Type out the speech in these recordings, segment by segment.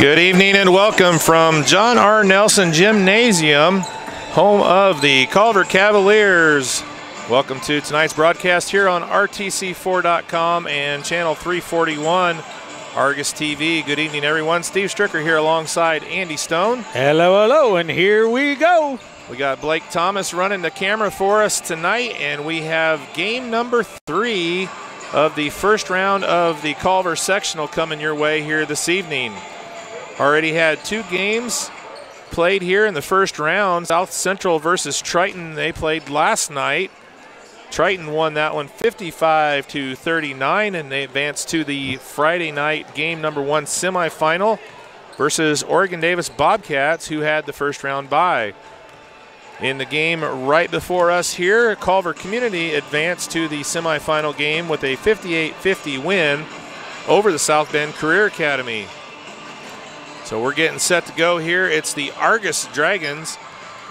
Good evening and welcome from John R. Nelson Gymnasium, home of the Culver Cavaliers. Welcome to tonight's broadcast here on RTC4.com and channel 341 Argos TV. Good evening, everyone. Steve Stricker here alongside Andy Stone. Hello, hello, and here we go. We got Blake Thomas running the camera for us tonight, and we have game number 3 of the first round of the Culver Sectional coming your way here this evening. Already had 2 games played here in the first round. South Central versus Triton, they played last night. Triton won that one 55-39, and they advanced to the Friday night game number 1 semifinal versus Oregon Davis Bobcats, who had the first round bye. In the game right before us here, Culver Community advanced to the semifinal game with a 58-50 win over the South Bend Career Academy. So we're getting set to go here. It's the Argos Dragons,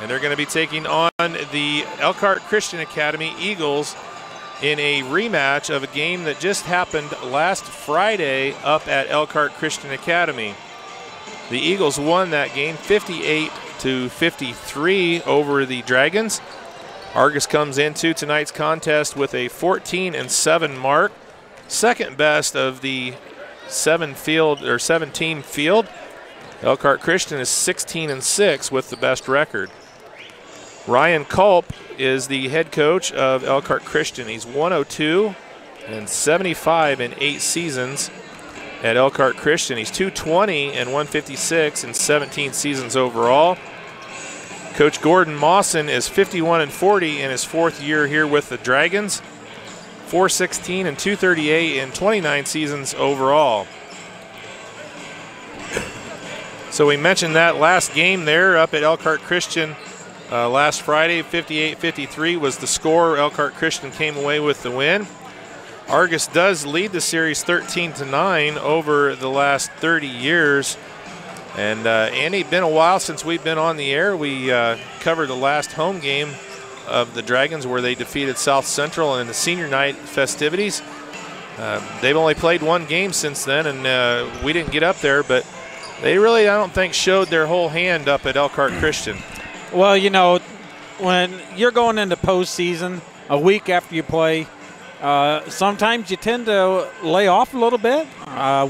and they're going to be taking on the Elkhart Christian Academy Eagles in a rematch of a game that just happened last Friday up at Elkhart Christian Academy. The Eagles won that game 58-53 over the Dragons. Argos comes into tonight's contest with a 14-7 mark, second best of the 7-team field. Elkhart Christian is 16-6 with the best record. Ryan Culp is the head coach of Elkhart Christian. He's 102-75 in 8 seasons at Elkhart Christian. He's 220-156 in 17 seasons overall. Coach Gordon Mawson is 51-40 in his 4th year here with the Dragons. 416-238 in 29 seasons overall. So we mentioned that last game there up at Elkhart Christian last Friday, 58-53 was the score. Elkhart Christian came away with the win. Argos does lead the series 13-9 over the last 30 years. And Andy, been a while since we've been on the air. We covered the last home game of the Dragons where they defeated South Central in the senior night festivities. They've only played 1 game since then, and we didn't get up there, but they really, I don't think, showed their whole hand up at Elkhart Christian. Well, you know, when you're going into postseason a week after you play, sometimes you tend to lay off a little bit.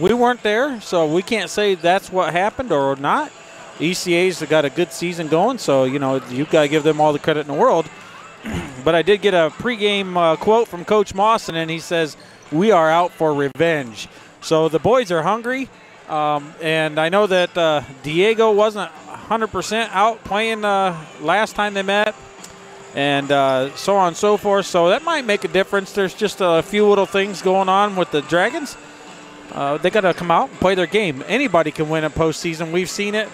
We weren't there, so we can't say that's what happened or not. ECA's got a good season going, so, you know, you've got to give them all the credit in the world. But I did get a pregame quote from Coach Mawson, and he says, "We are out for revenge." So the boys are hungry. And I know that Diego wasn't 100% out playing last time they met, and so on and so forth. So that might make a difference. There's just a few little things going on with the Dragons. They got to come out and play their game. Anybody can win a postseason. We've seen it.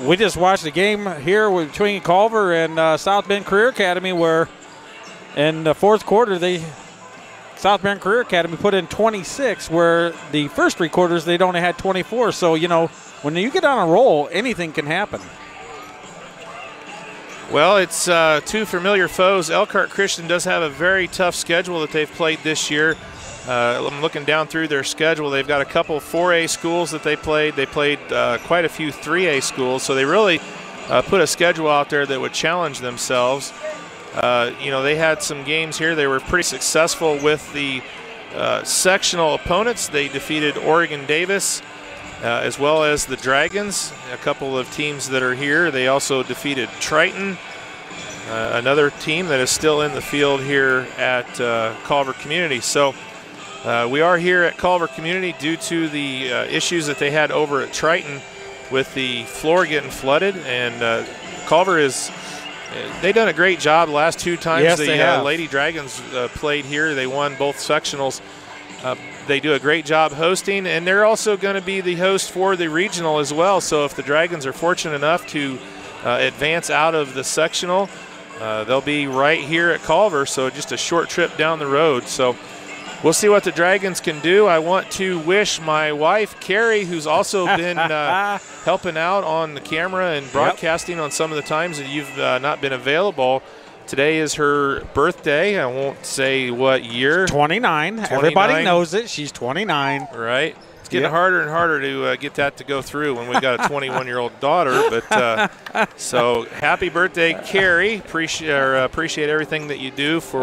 We just watched the game here between Culver and South Bend Career Academy where in the 4th quarter South Bend Career Academy put in 26, where the first 3 quarters they'd only had 24. So, you know, when you get on a roll, anything can happen. Well, it's 2 familiar foes. Elkhart Christian does have a very tough schedule that they've played this year. I'm looking down through their schedule. They've got a couple 4A schools that they played. They played quite a few 3A schools. So they really put a schedule out there that would challenge themselves. You know, they had some games here. They were pretty successful with the sectional opponents. They defeated Oregon Davis as well as the Dragons, a couple of teams that are here. They also defeated Triton, another team that is still in the field here at Culver Community. So we are here at Culver Community due to the issues that they had over at Triton with the floor getting flooded, and Culver is they've done a great job the last 2 times. Yes, the Lady Dragons played here. They won both sectionals. They do a great job hosting, and they're also going to be the host for the regional as well. So if the Dragons are fortunate enough to advance out of the sectional, they'll be right here at Culver, so just a short trip down the road. So we'll see what the Dragons can do. I want to wish my wife, Carrie, who's also been helping out on the camera and broadcasting on some of the times that you've not been available. Today is her birthday. I won't say what year. 29. Everybody knows it. She's 29. Right. It's getting harder and harder to get that to go through when we've got a 21-year-old daughter. But so happy birthday, Carrie. Appreciate everything that you do for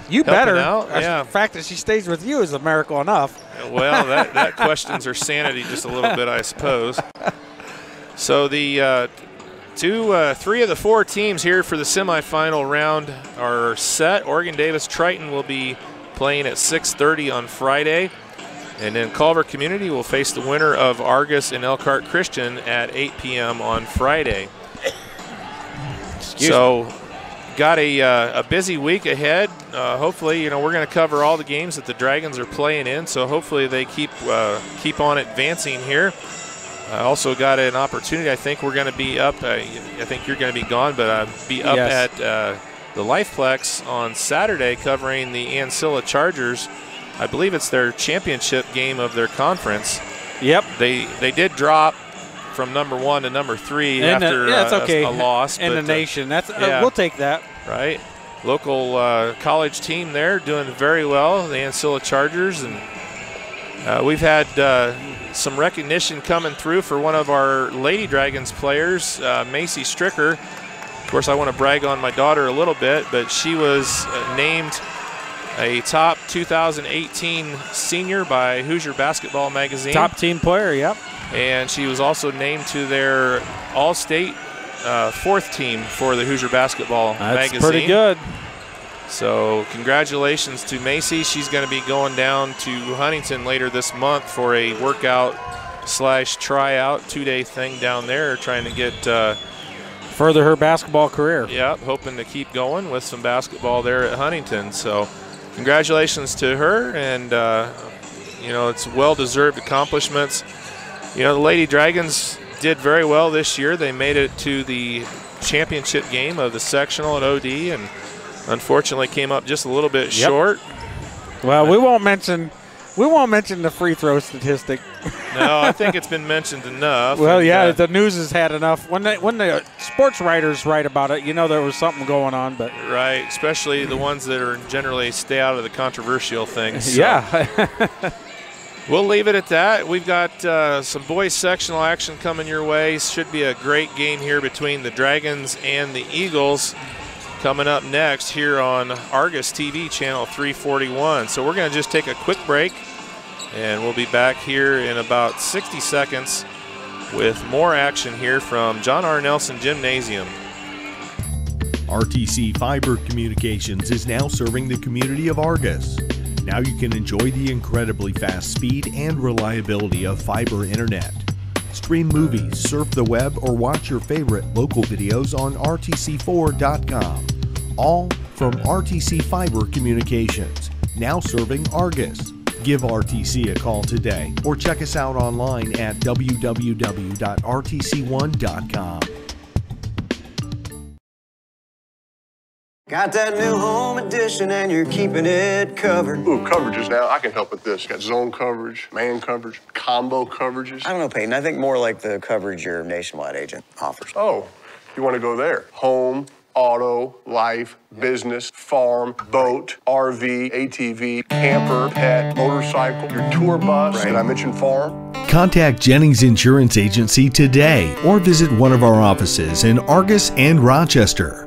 you better. Out. Yeah. The fact that she stays with you is a miracle enough. Well, that questions her sanity just a little bit, I suppose. So the 3 of the 4 teams here for the semifinal round are set. Oregon Davis Triton will be playing at 6:30 on Friday. And then Culver Community will face the winner of Argos and Elkhart Christian at 8 p.m. on Friday. Got a busy week ahead. Hopefully, we're going to cover all the games that the Dragons are playing in, so hopefully they keep on advancing here. I also got an opportunity. I think we're going to be up. I think you're going to be gone, but be up at the Lifeplex on Saturday covering the Ancilla Chargers. I believe it's their championship game of their conference. Yep. They did drop from number 1 to number 3 after a loss. In the nation. We'll take that. Right. Local college team there doing very well, the Ancilla Chargers. And we've had some recognition coming through for one of our Lady Dragons players, Macy Stricker. Of course, I want to brag on my daughter a little bit, but she was named a top 2018 senior by Hoosier Basketball Magazine. Top team player, yep. And she was also named to their all-state 4th team for the Hoosier Basketball Magazine. That's pretty good. So congratulations to Macy. She's going to be going down to Huntington later this month for a workout / tryout 2-day thing down there, trying to get further her basketball career. Yep, hoping to keep going with some basketball there at Huntington. So congratulations to her, and it's well-deserved accomplishments. The Lady Dragons did very well this year. They made it to the championship game of the sectional at OD, and unfortunately came up just a little bit short. Well, we won't mention the free throw statistic. No, I think it's been mentioned enough. Well, yeah, the news has had enough. When the sports writers write about it, there was something going on. But right, especially the ones that are generally stay out of the controversial things. So. Yeah. We'll leave it at that. We've got some boys sectional action coming your way. Should be a great game here between the Dragons and the Eagles coming up next here on Argos TV channel 341. So we're going to just take a quick break, and we'll be back here in about 60 seconds with more action here from John R. Nelson Gymnasium. RTC Fiber Communications is now serving the community of Argos. Now you can enjoy the incredibly fast speed and reliability of fiber internet. Stream movies, surf the web, or watch your favorite local videos on rtc4.com. All from RTC Fiber Communications, now serving Argos. Give RTC a call today or check us out online at www.rtc1.com. Got that new home edition and you're keeping it covered. Ooh, coverages now. I can help with this. Got zone coverage, man coverage, combo coverages. I don't know, Peyton. I think more like the coverage your nationwide agent offers. Oh, you want to go there. Home, auto, life, business, farm, boat, RV, ATV, camper, pet, motorcycle, your tour bus. Right. Did I mention farm? Contact Jennings Insurance Agency today or visit one of our offices in Argos and Rochester.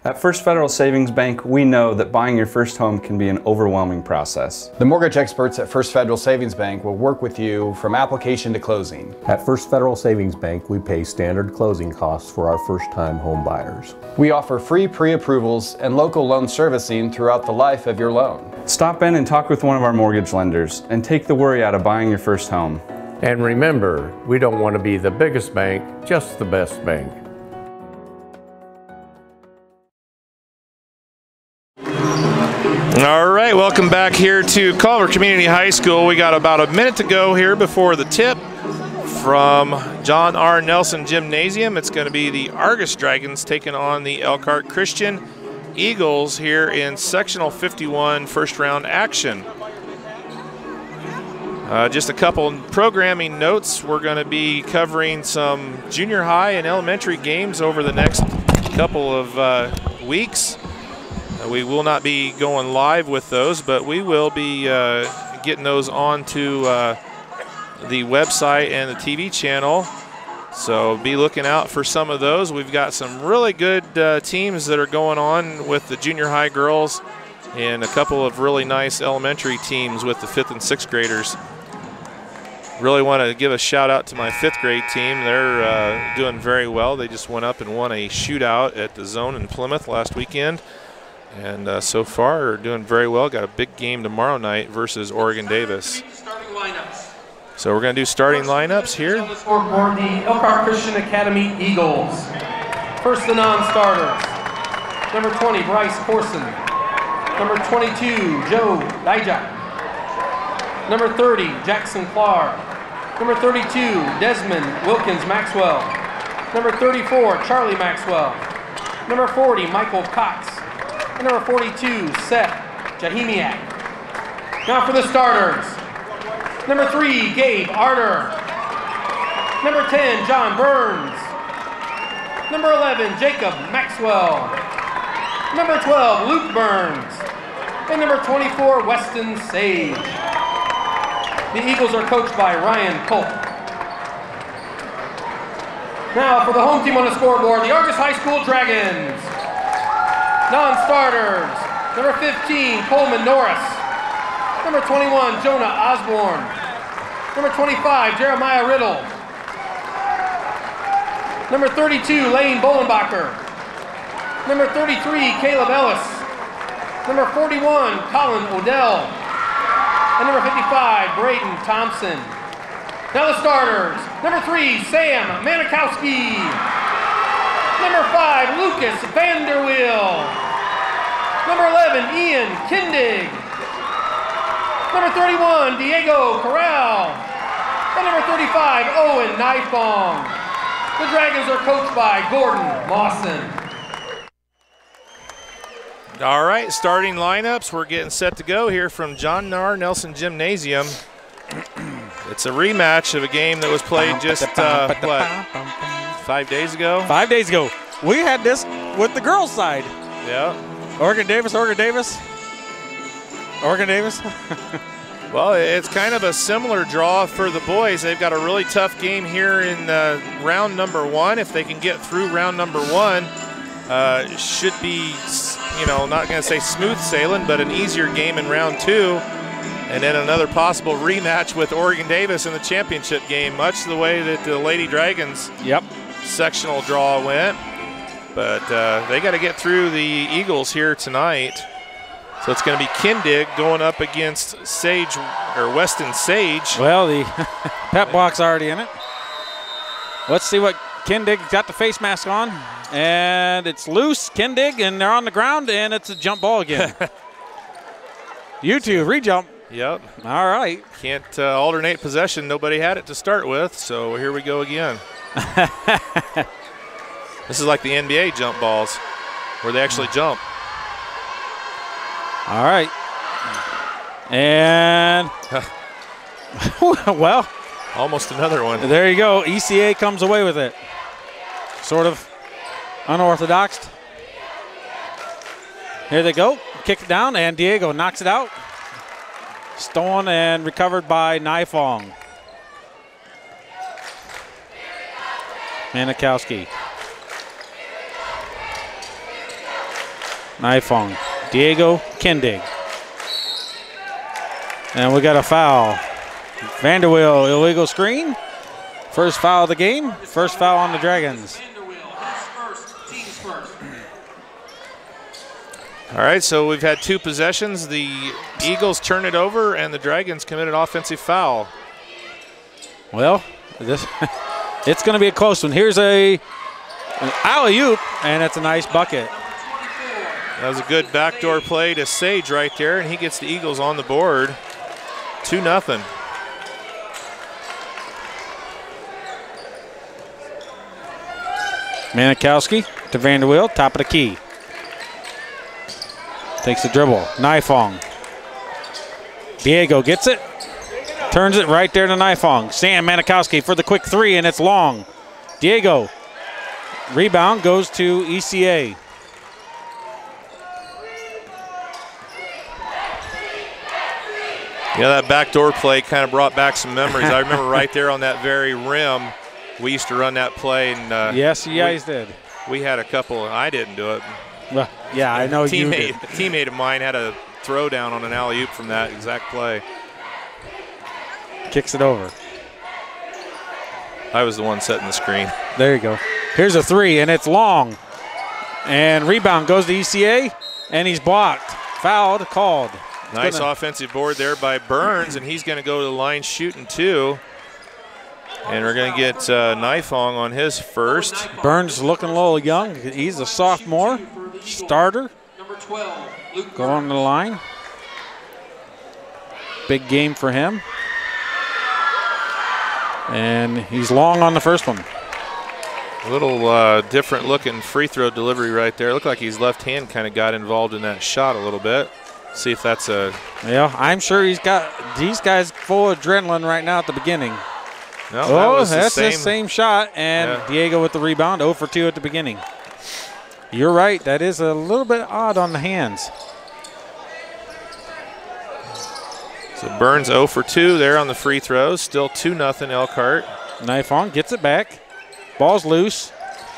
At First Federal Savings Bank, we know that buying your first home can be an overwhelming process. The mortgage experts at First Federal Savings Bank will work with you from application to closing. At First Federal Savings Bank, we pay standard closing costs for our first-time home buyers. We offer free pre-approvals and local loan servicing throughout the life of your loan. Stop in and talk with one of our mortgage lenders and take the worry out of buying your first home. And remember, we don't want to be the biggest bank, just the best bank. All right, welcome back here to Culver Community High School. We got about a minute to go here before the tip from John R. Nelson Gymnasium. It's going to be the Argos Dragons taking on the Elkhart Christian Eagles here in Sectional 51 first round action. Just a couple programming notes. We're going to be covering some junior high and elementary games over the next couple of weeks. We will not be going live with those, but we will be getting those onto the website and the TV channel. So be looking out for some of those. We've got some really good teams that are going on with the junior high girls and a couple of really nice elementary teams with the 5th and 6th graders. Really want to give a shout out to my 5th grade team. They're doing very well. They just went up and won a shootout at the Zone in Plymouth last weekend. And so far are doing very well. Got a big game tomorrow night versus Oregon Davis. So we're going to do starting lineups here. On the scoreboard, the Elkhart Christian Academy Eagles. First, the non-starters. Number 20, Bryce Corson. Number 22, Joe Dijak. Number 30, Jackson Clark. Number 32, Desmond Wilkins Maxwell. Number 34, Charlie Maxwell. Number 40, Michael Cox. And number 42, Seth Jahimiak. Now for the starters. Number 3, Gabe Arter. Number 10, John Burns. Number 11, Jacob Maxwell. Number 12, Luke Burns. And number 24, Weston Sage. The Eagles are coached by Ryan Culp. Now for the home team on the scoreboard, the Argos High School Dragons. Non-starters, number 15, Coleman Norris. Number 21, Jonah Osborne. Number 25, Jeremiah Riddle. Number 32, Lane Bolenbacher. Number 33, Caleb Ellis. Number 41, Colin Odell. And number 55, Braden Thompson. Now the starters. Number 3, Sam Manikowski. Number 5, Lucas Vanderweel. Number 11, Ian Kindig. Number 31, Diego Corral. And number 35, Owen Nifong. The Dragons are coached by Gordon Mawson. All right, starting lineups. We're getting set to go here from John Narr Nelson Gymnasium. It's a rematch of a game that was played just, 5 days ago? 5 days ago. We had this with the girls' side. Yeah. Oregon Davis. Well, it's kind of a similar draw for the boys. They've got a really tough game here in round number 1. If they can get through round number 1, should be, not going to say smooth sailing, but an easier game in round 2. And then another possible rematch with Oregon Davis in the championship game, much the way that the Lady Dragons sectional draw went. But they got to get through the Eagles here tonight. So it's going to be Kindig going up against Weston Sage. Well, the pep block's already in it. Let's see what Kindig got the face mask on. And it's loose, Kindig, and they're on the ground, and it's a jump ball again. You two, re-jump. Yep. All right. Can't alternate possession. Nobody had it to start with, so here we go again. This is like the NBA jump balls where they actually jump. All right. And, well. Almost another one. There you go. ECA comes away with it. Sort of unorthodox. Here they go. Kick it down, and Diego knocks it out. Stolen and recovered by Nifong. Manikowski. Nifong. Diego Kindig. And we got a foul. Vanderweel, illegal screen. First foul of the game. First foul on the Dragons. All right, so we've had 2 possessions. The Eagles turn it over, and the Dragons commit an offensive foul. Well, it's going to be a close one. Here's an alley-oop, and it's a nice bucket. That was a good backdoor play to Sage right there, and he gets the Eagles on the board. 2-0. Manikowski to Vanderweel, top of the key. Takes the dribble. Nifong. Diego gets it. Turns it right there to Nifong. Sam Manikowski for the quick 3, and it's long. Diego. Rebound goes to ECA. Yeah, that backdoor play kind of brought back some memories. I remember right there on that very rim, we used to run that play. And yes, you guys did. We had a couple. I didn't do it. Well, yeah, I know you did. A teammate of mine had a throw down on an alley-oop from that exact play. Kicks it over. I was the one setting the screen. There you go. Here's a three, and it's long. And rebound goes to ECA, and he's blocked. Fouled, called. Nice offensive board there by Burns, and he's going to go to the line shooting 2. And we're going to get Nifong on his first. Burns looking a little young. He's a sophomore starter. Number 12, Luke going to the line. Big game for him. And he's long on the first one. A little different looking free throw delivery right there. Looked like his left hand kind of got involved in that shot a little bit. See if that's a... Yeah, I'm sure he's got these guys full of adrenaline right now at the beginning. No, that's the same shot. And Diego with the rebound, 0 for 2 at the beginning. You're right, that is a little bit odd on the hands. So Burns 0 for 2 there on the free throws. Still 2-0 Elkhart. Nifong gets it back. Ball's loose,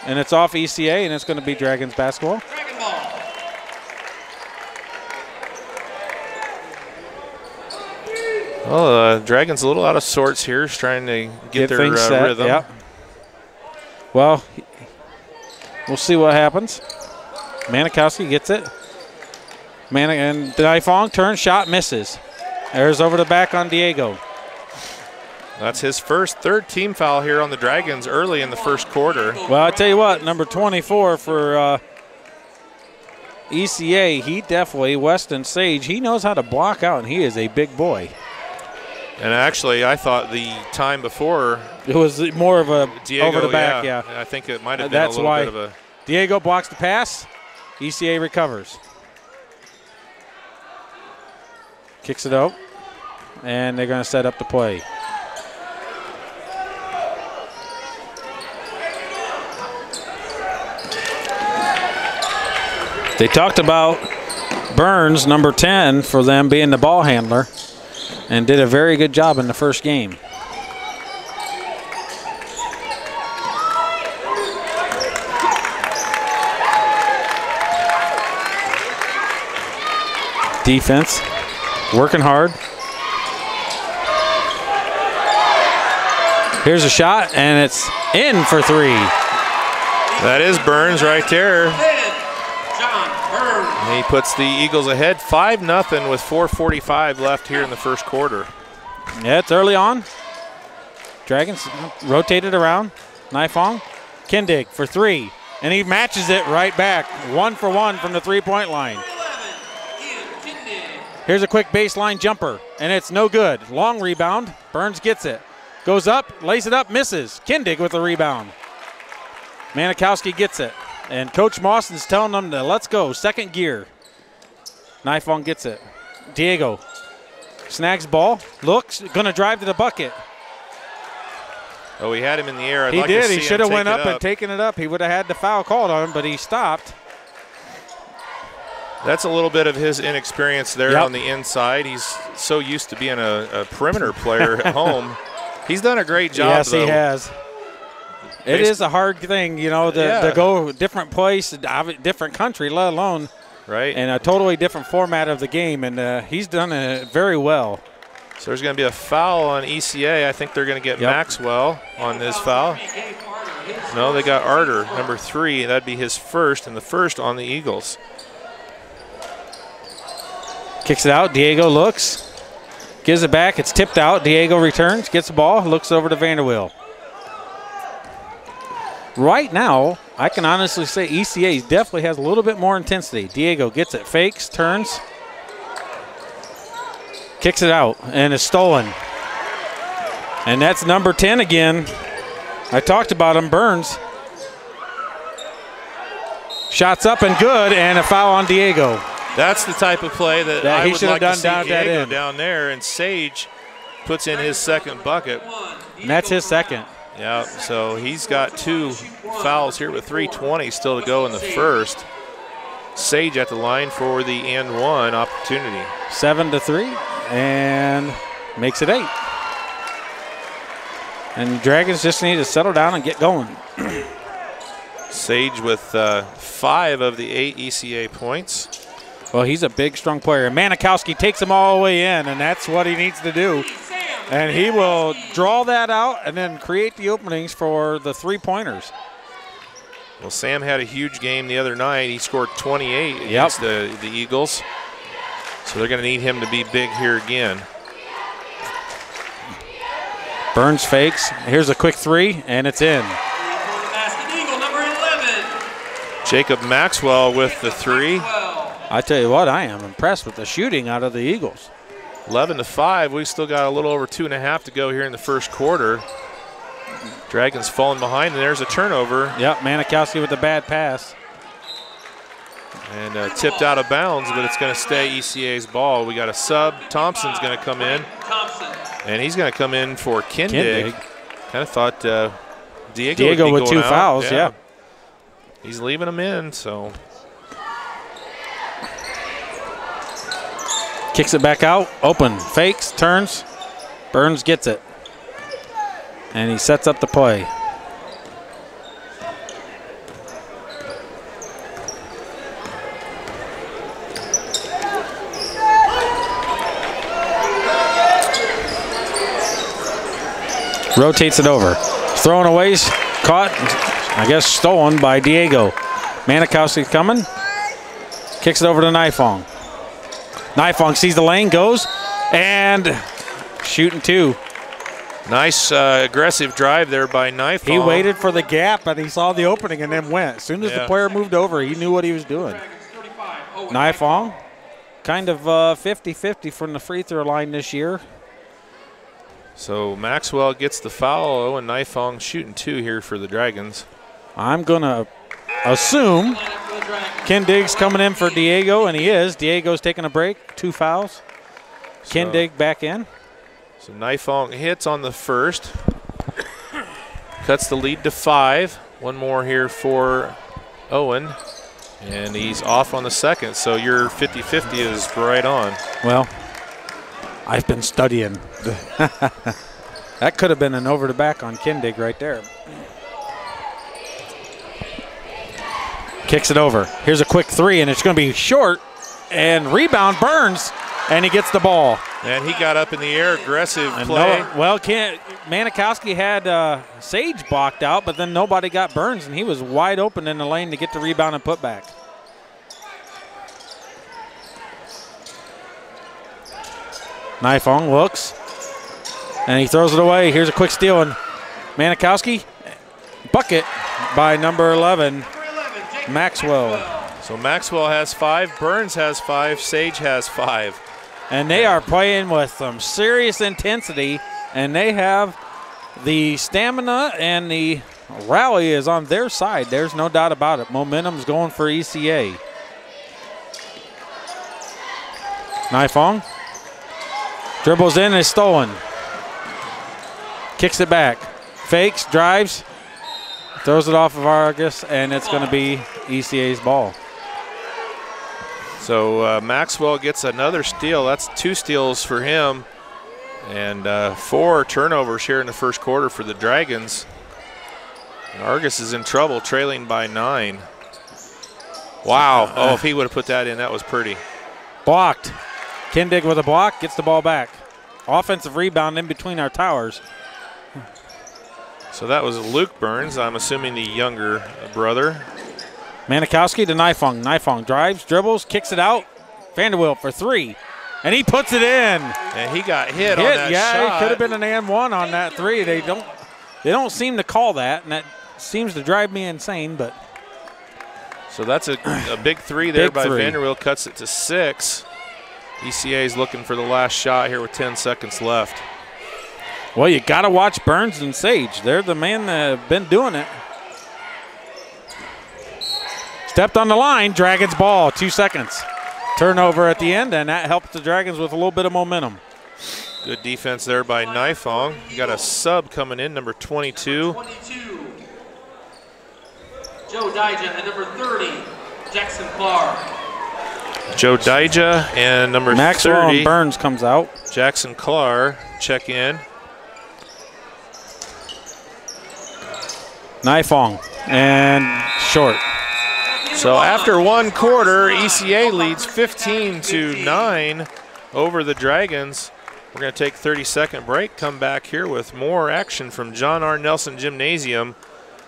and it's off ECA, and it's going to be Dragons basketball. Dragon ball. Well, Dragons a little out of sorts here, just trying to get their things set. rhythm. Yep. Well, we'll see what happens. Manikowski gets it. And Nifong turns, shot, misses. There's over the back on Diego. That's his third team foul here on the Dragons early in the first quarter. Well, I tell you what, number 24 for ECA, he definitely, Weston Sage, he knows how to block out, and he is a big boy. And actually, I thought the time before it was more of a Diego, over the back, yeah. I think it might have been a little bit of a... Diego blocks the pass. ECA recovers. Kicks it out, and they're going to set up the play. They talked about Burns, number 10, for them being the ball handler, and did a very good job in the first game. Defense, working hard. Here's a shot, and it's in for 3. That is Burns right there. And he puts the Eagles ahead 5-0 with 4:45 left here in the first quarter. Yeah, it's early on. Dragons rotated around. Nifong, Kindig for 3, and he matches it right back. 1 for 1 from the three-point line. Here's a quick baseline jumper, and it's no good. Long rebound. Burns gets it. Goes up, lays it up, misses. Kindig with the rebound. Manikowski gets it. And Coach Mawson's telling them to let's go, second gear. Nifong gets it. Diego snags ball, looks, gonna drive to the bucket. Oh, he had him in the air. He did. He should have went up and taken it up. He would have had the foul called on him, but he stopped. That's a little bit of his inexperience there on the inside. He's so used to being a perimeter player at home. He's done a great job, yes, though. He has. It is a hard thing, you know, to go different place, different country, let alone in a totally different format of the game, and he's done it very well. So there's going to be a foul on ECA. I think they're going to get Maxwell on this foul. No, they got Arter, number 3. That'd be his first, and the first on the Eagles. Kicks it out. Diego looks, gives it back. It's tipped out. Diego returns, gets the ball, looks over to Vanderwill. Right now, I can honestly say ECA definitely has a little bit more intensity. Diego gets it, fakes, turns, kicks it out, and is stolen. And that's number 10 again. I talked about him, Burns. Shots up and good, and a foul on Diego. That's the type of play that I would like to see Diego down there, and Sage puts in his second bucket. And that's his second. Yeah, so he's got 2 fouls here with 3:20 still to go in the first. Sage at the line for the and one opportunity. 7-3. and makes it 8. And Dragons just need to settle down and get going. Sage with 5 of the 8 ECA points. Well, he's a big, strong player. Manikowski takes him all the way in, and that's what he needs to do. And he will draw that out and then create the openings for the 3-pointers. Well, Sam had a huge game the other night. He scored 28 against the Eagles. So they're going to need him to be big here again. Burns fakes. Here's a quick 3, and it's in. Jacob Maxwell with the 3. I tell you what, I am impressed with the shooting out of the Eagles. 11-5. We still got a little over 2.5 to go here in the first quarter. Dragons falling behind, and there's a turnover. Yep, Manikowski with a bad pass. And tipped out of bounds, but it's going to stay ECA's ball. We got a sub. Thompson's going to come in. And he's going to come in for Kindig. Kind of thought Diego with 2 fouls, yeah. He's leaving him in, so. Kicks it back out, open, fakes, turns. Burns gets it. And he sets up the play. Rotates it over. Thrown away, caught, I guess stolen by Diego. Manikowski coming. Kicks it over to Nifong. Nifong sees the lane, goes, and shooting 2. Nice aggressive drive there by Nifong. He waited for the gap, and he saw the opening and then went. As soon as the player moved over, he knew what he was doing. Nifong, kind of 50-50 from the free throw line this year. So Maxwell gets the foul, and Nifong shooting 2 here for the Dragons. I'm going to assume Kindig's coming in for Diego, and he is. Diego's taking a break, 2 fouls. Kindig back in. So Nifong hits on the first. Cuts the lead to 5. One more here for Owen. And he's off on the second, so your 50-50 is right on. Well, I've been studying. That could have been an over the back on Kindig right there. Kicks it over. Here's a quick 3, and it's going to be short. And rebound, Burns, and he gets the ball. And he got up in the air, aggressive play. Manikowski had Sage blocked out, but then nobody got Burns, and he was wide open in the lane to get the rebound and put back. Nifong looks, and he throws it away. Here's a quick steal, and Manikowski, bucket by number 11, Maxwell. So Maxwell has 5, Burns has 5, Sage has 5. And they are playing with some serious intensity, and they have the stamina and the rally is on their side. There's no doubt about it. Momentum's going for ECA. Nifong dribbles in and is stolen. Kicks it back. Fakes, drives, throws it off of Argos, and it's going to be ECA's ball. So Maxwell gets another steal. That's 2 steals for him. And 4 turnovers here in the first quarter for the Dragons. And Argos is in trouble, trailing by 9. Wow. Oh, if he would have put that in, that was pretty. Blocked. Kindig with a block, gets the ball back. Offensive rebound in between our towers. So that was Luke Burns, I'm assuming the younger brother. Manikowski to Nifong. Nifong drives, dribbles, kicks it out. Vanderwilt for 3. And he puts it in. And he got hit on that shot. Yeah, it could have been an and 1 on that 3. They don't seem to call that, and that seems to drive me insane, but. So that's a big 3 there by Vanderwilt, cuts it to 6. ECA is looking for the last shot here with 10 seconds left. Well, you got to watch Burns and Sage. They're the man that have been doing it. Stepped on the line, Dragons ball, 2 seconds. Turnover at the end, and that helped the Dragons with a little bit of momentum. Good defense there by Nifong. You got a sub coming in, number 22. Joe Dyja, and number 30, Jackson Clark. Joe Dyja and number Maxwell 30. and Burns comes out. Jackson Clark check in. Nifong and short. So after one quarter, ECA leads 15-9 over the Dragons. We're going to take a 30-second break, come back here with more action from John R. Nelson Gymnasium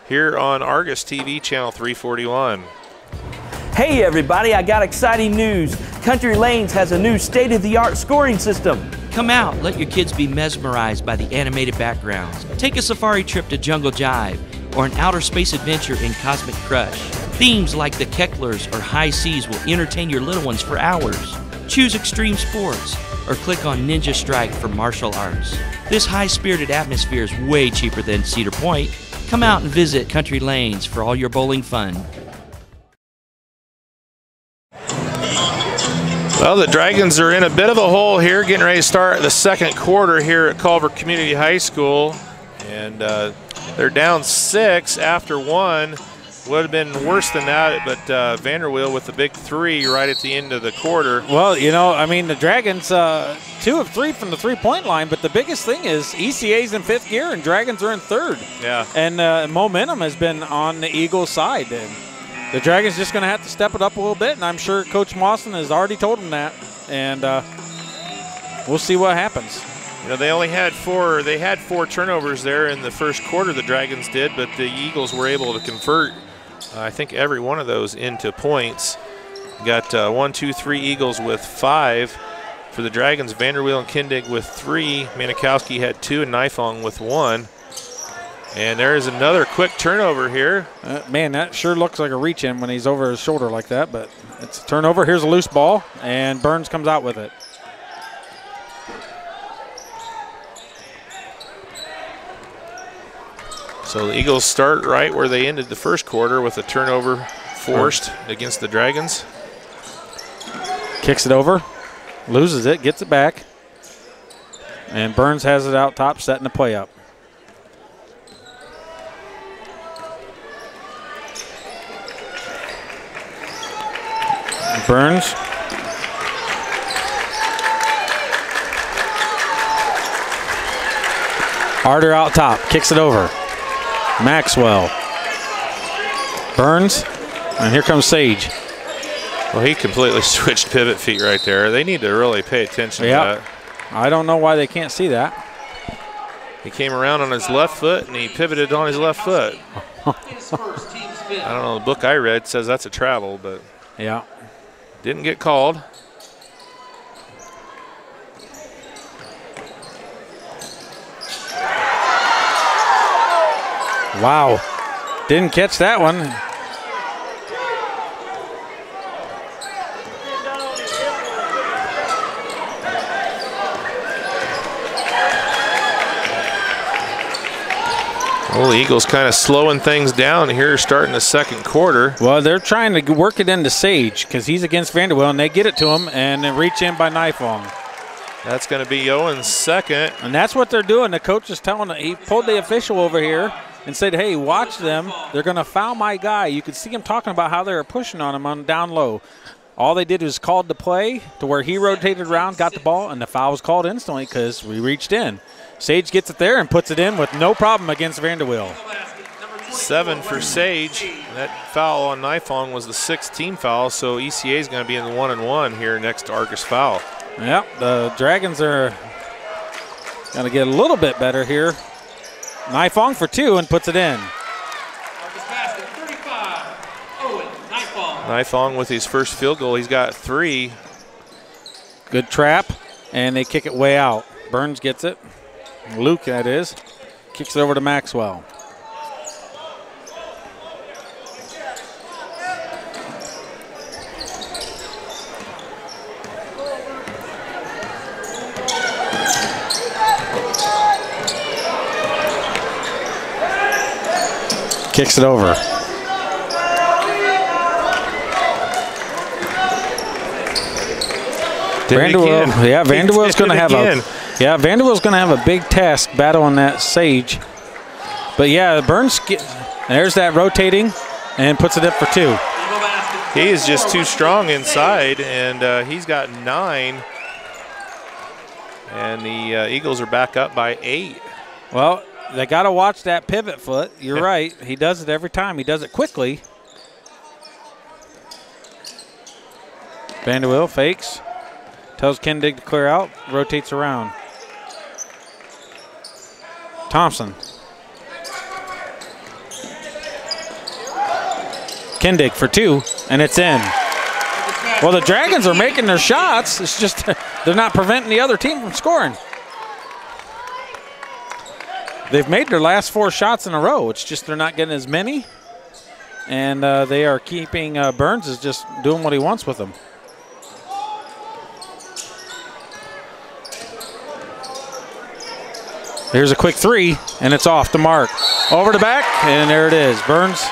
here on Argos TV, channel 341. Hey everybody, I got exciting news. Country Lanes has a new state-of-the-art scoring system. Come out, let your kids be mesmerized by the animated backgrounds. Take a safari trip to Jungle Jive or an outer space adventure in Cosmic Crush. Themes like the Kecklers or High Seas will entertain your little ones for hours. Choose extreme sports or click on Ninja Strike for martial arts. This high-spirited atmosphere is way cheaper than Cedar Point. Come out and visit Country Lanes for all your bowling fun. Well, the Dragons are in a bit of a hole here, getting ready to start the second quarter here at Culver Community High School. And they're down 6 after one. Would have been worse than that, but Vanderweel with the big 3 right at the end of the quarter. Well, you know, I mean, the Dragons, 2 of 3 from the three-point line, but the biggest thing is ECA's in 5th gear and Dragons are in 3rd. Yeah. And momentum has been on the Eagles' side. And the Dragons just going to have to step it up a little bit, and I'm sure Coach Mawson has already told them that. And we'll see what happens. You know, they only had 4. They had 4 turnovers there in the first quarter, the Dragons did, but the Eagles were able to convert I think every one of those into points. Got 1, 2, 3 Eagles with 5. For the Dragons, Vanderweel and Kindig with 3. Manikowski had 2 and Nifong with 1. And there is another quick turnover here. Man, that sure looks like a reach-in when he's over his shoulder like that, but it's a turnover. Here's a loose ball, and Burns comes out with it. So the Eagles start right where they ended the first quarter with a turnover forced against the Dragons. Kicks it over, loses it, gets it back, and Burns has it out top, setting the play up. Burns. Harder out top, kicks it over. Maxwell. Burns, and here comes Sage. Well, he completely switched pivot feet right there. They need to really pay attention to that. I don't know why they can't see that. He came around on his left foot, and he pivoted on his left foot. I don't know, the book I read says that's a travel, but yeah, didn't get called. Wow, didn't catch that one. Well, the Eagles kind of slowing things down here starting the second quarter. Well, they're trying to work it into Sage because he's against Vanderweel, and they get it to him and then reach in by Nifong. That's going to be Owen's second. And that's what they're doing. The coach is telling them, he pulled the official over here and said, hey, watch them. They're going to foul my guy. You could see him talking about how they were pushing on him on down low. All they did was called the play to where he rotated around, got the ball, and the foul was called instantly because we reached in. Sage gets it there and puts it in with no problem against Vanderweel. 7 for Sage. That foul on Nifong was the 6th team foul, so ECA is going to be in the 1-and-1 here next to Argos foul. Yep, the Dragons are going to get a little bit better here. Nifong for 2 and puts it in. Nifong with his first field goal. He's got 3. Good trap, and they kick it way out. Burns gets it. Luke, that is. Kicks it over to Maxwell. Kicks it over. Vanderweel's going to have Vanderweel's going to have a big task battling that Sage. But yeah, Burns there's that rotating and puts it up for 2. He is just too strong inside, and he's got 9. And the Eagles are back up by 8. Well, they got to watch that pivot foot. You're right. He does it every time. He does it quickly. Vanderwill fakes. Tells Kendig to clear out. Rotates around. Thompson. Kendig for 2, and it's in. Well, the Dragons are making their shots. It's just they're not preventing the other team from scoring. They've made their last 4 shots in a row. It's just they're not getting as many, and they are keeping Burns is just doing what he wants with them. Here's a quick 3, and it's off the mark. Over the back, and there it is. Burns.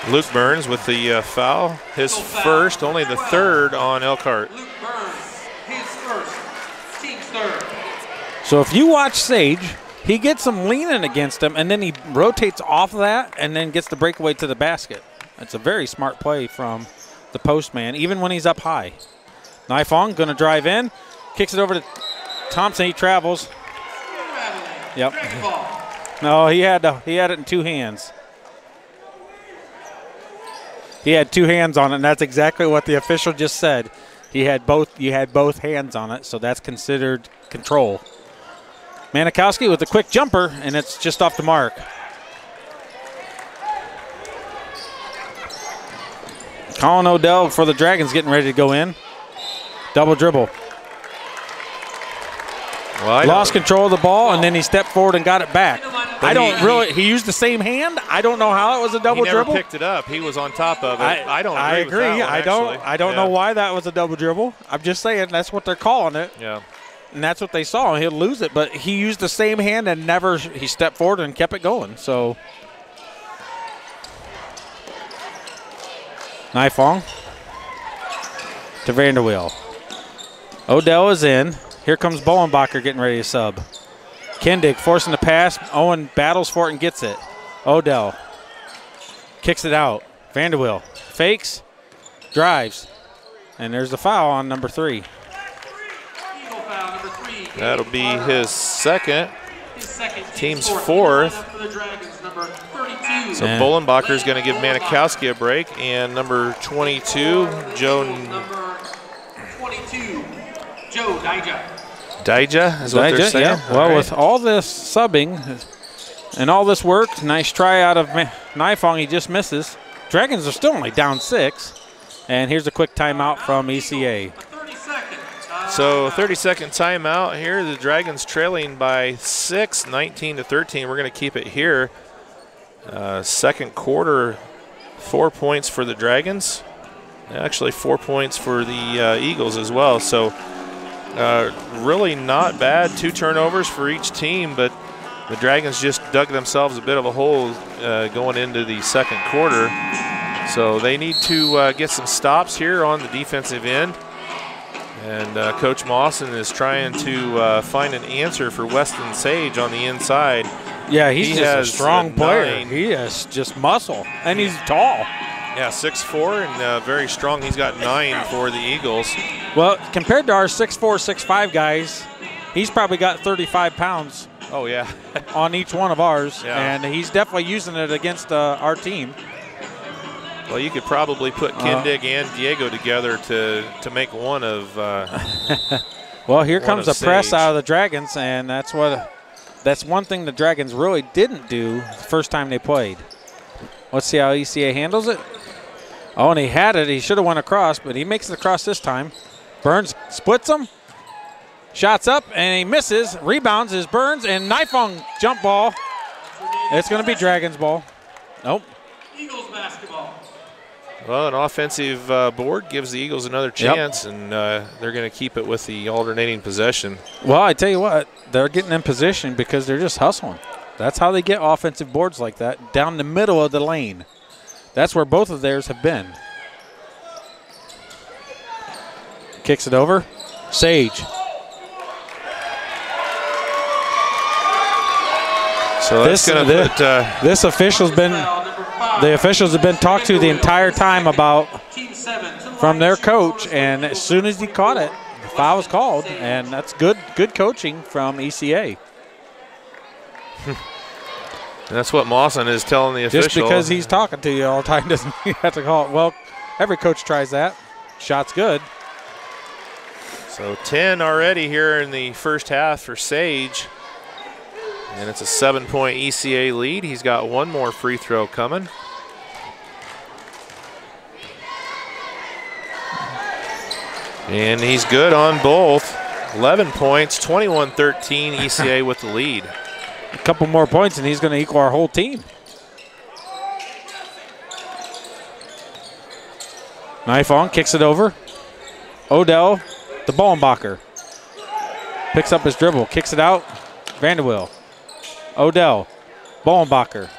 Luke Burns with the foul. His first, only the 3rd on Elkhart. Luke Burns, his first, team's 3rd. So if you watch Sage, he gets him leaning against him, and then he rotates off of that and then gets the breakaway to the basket. It's a very smart play from the post man, even when he's up high. Naifong going to drive in, kicks it over to Thompson. He travels. Yep. No, he had it in 2 hands. He had 2 hands on it, and that's exactly what the official just said. You had both hands on it, so that's considered control. Manikowski with a quick jumper, and it's just off the mark. Colin Odell for the Dragons getting ready to go in. Double dribble. Well, lost control of the ball, and then he stepped forward and got it back. He used the same hand. I don't know how it was a double dribble. He never picked it up. He was on top of it. I agree. With that one, I don't know why that was a double dribble. I'm just saying that's what they're calling it. Yeah. And that's what they saw. He'll lose it, but he used the same hand and he stepped forward and kept it going. So Naifong to Vanderwill. Odell is in. Here comes Bolenbacher getting ready to sub. Kendig forcing the pass. Owen battles for it and gets it. Odell kicks it out. Vanderwill fakes, drives, and there's the foul on number 3. That'll be his second. Team's 4th. So Bolenbacher's going to give Manikowski a break, and number 22, Joe Daija. Daija is what they're saying? Yeah. Well, with all this subbing and all this work, nice try out of Naifong, he just misses. Dragons are still only down 6. And here's a quick timeout from ECA. So 30-second timeout here. The Dragons trailing by 6, 19-13. We're going to keep it here. Second quarter, 4 points for the Dragons. Actually 4 points for the Eagles as well. So really not bad. 2 turnovers for each team, but the Dragons just dug themselves a bit of a hole going into the second quarter. So they need to get some stops here on the defensive end. And Coach Mawson is trying to find an answer for Weston Sage on the inside. Yeah, he's just a strong player. He is just muscle, and he's tall. Yeah, 6'4", and very strong. He's got 9 for the Eagles. Well, compared to our 6'4", 6'5" guys, he's probably got 35 pounds. Oh, yeah. On each one of ours, yeah. And he's definitely using it against our team. Well, you could probably put Kendig and Diego together to make one of. Well, here comes a press out of the Dragons, and that's one thing the Dragons really didn't do the first time they played. Let's see how ECA handles it. Oh, and he had it. He should have went across, but he makes it across this time. Burns splits him. Shots up, and he misses. Rebounds is Burns, and Naifong jump ball. It's going to be Dragons ball. Nope. Eagles basketball. Well, an offensive board gives the Eagles another chance, and they're going to keep it with the alternating possession. Well, I tell you what, they're getting in position because they're just hustling. That's how they get offensive boards like that, down the middle of the lane. That's where both of theirs have been. Kicks it over. Sage. So that's going to put this official's been the officials have been talked to the entire time about from their coach, and as soon as he caught it, the foul was called, and that's good coaching from ECA. That's what Mawson is telling the official. Just because he's talking to you all the time doesn't mean you have to call it. Well, every coach tries that. Shot's good. So 10 already here in the first half for Sage. And it's a 7-point ECA lead. He's got one more free throw coming. And he's good on both. 11 points, 21-13, ECA with the lead. A couple more points and he's going to equal our whole team. Knife on, kicks it over. Odell, the Ballenbacher. Picks up his dribble, kicks it out. Vanderwill. Odell, Ballenbacher.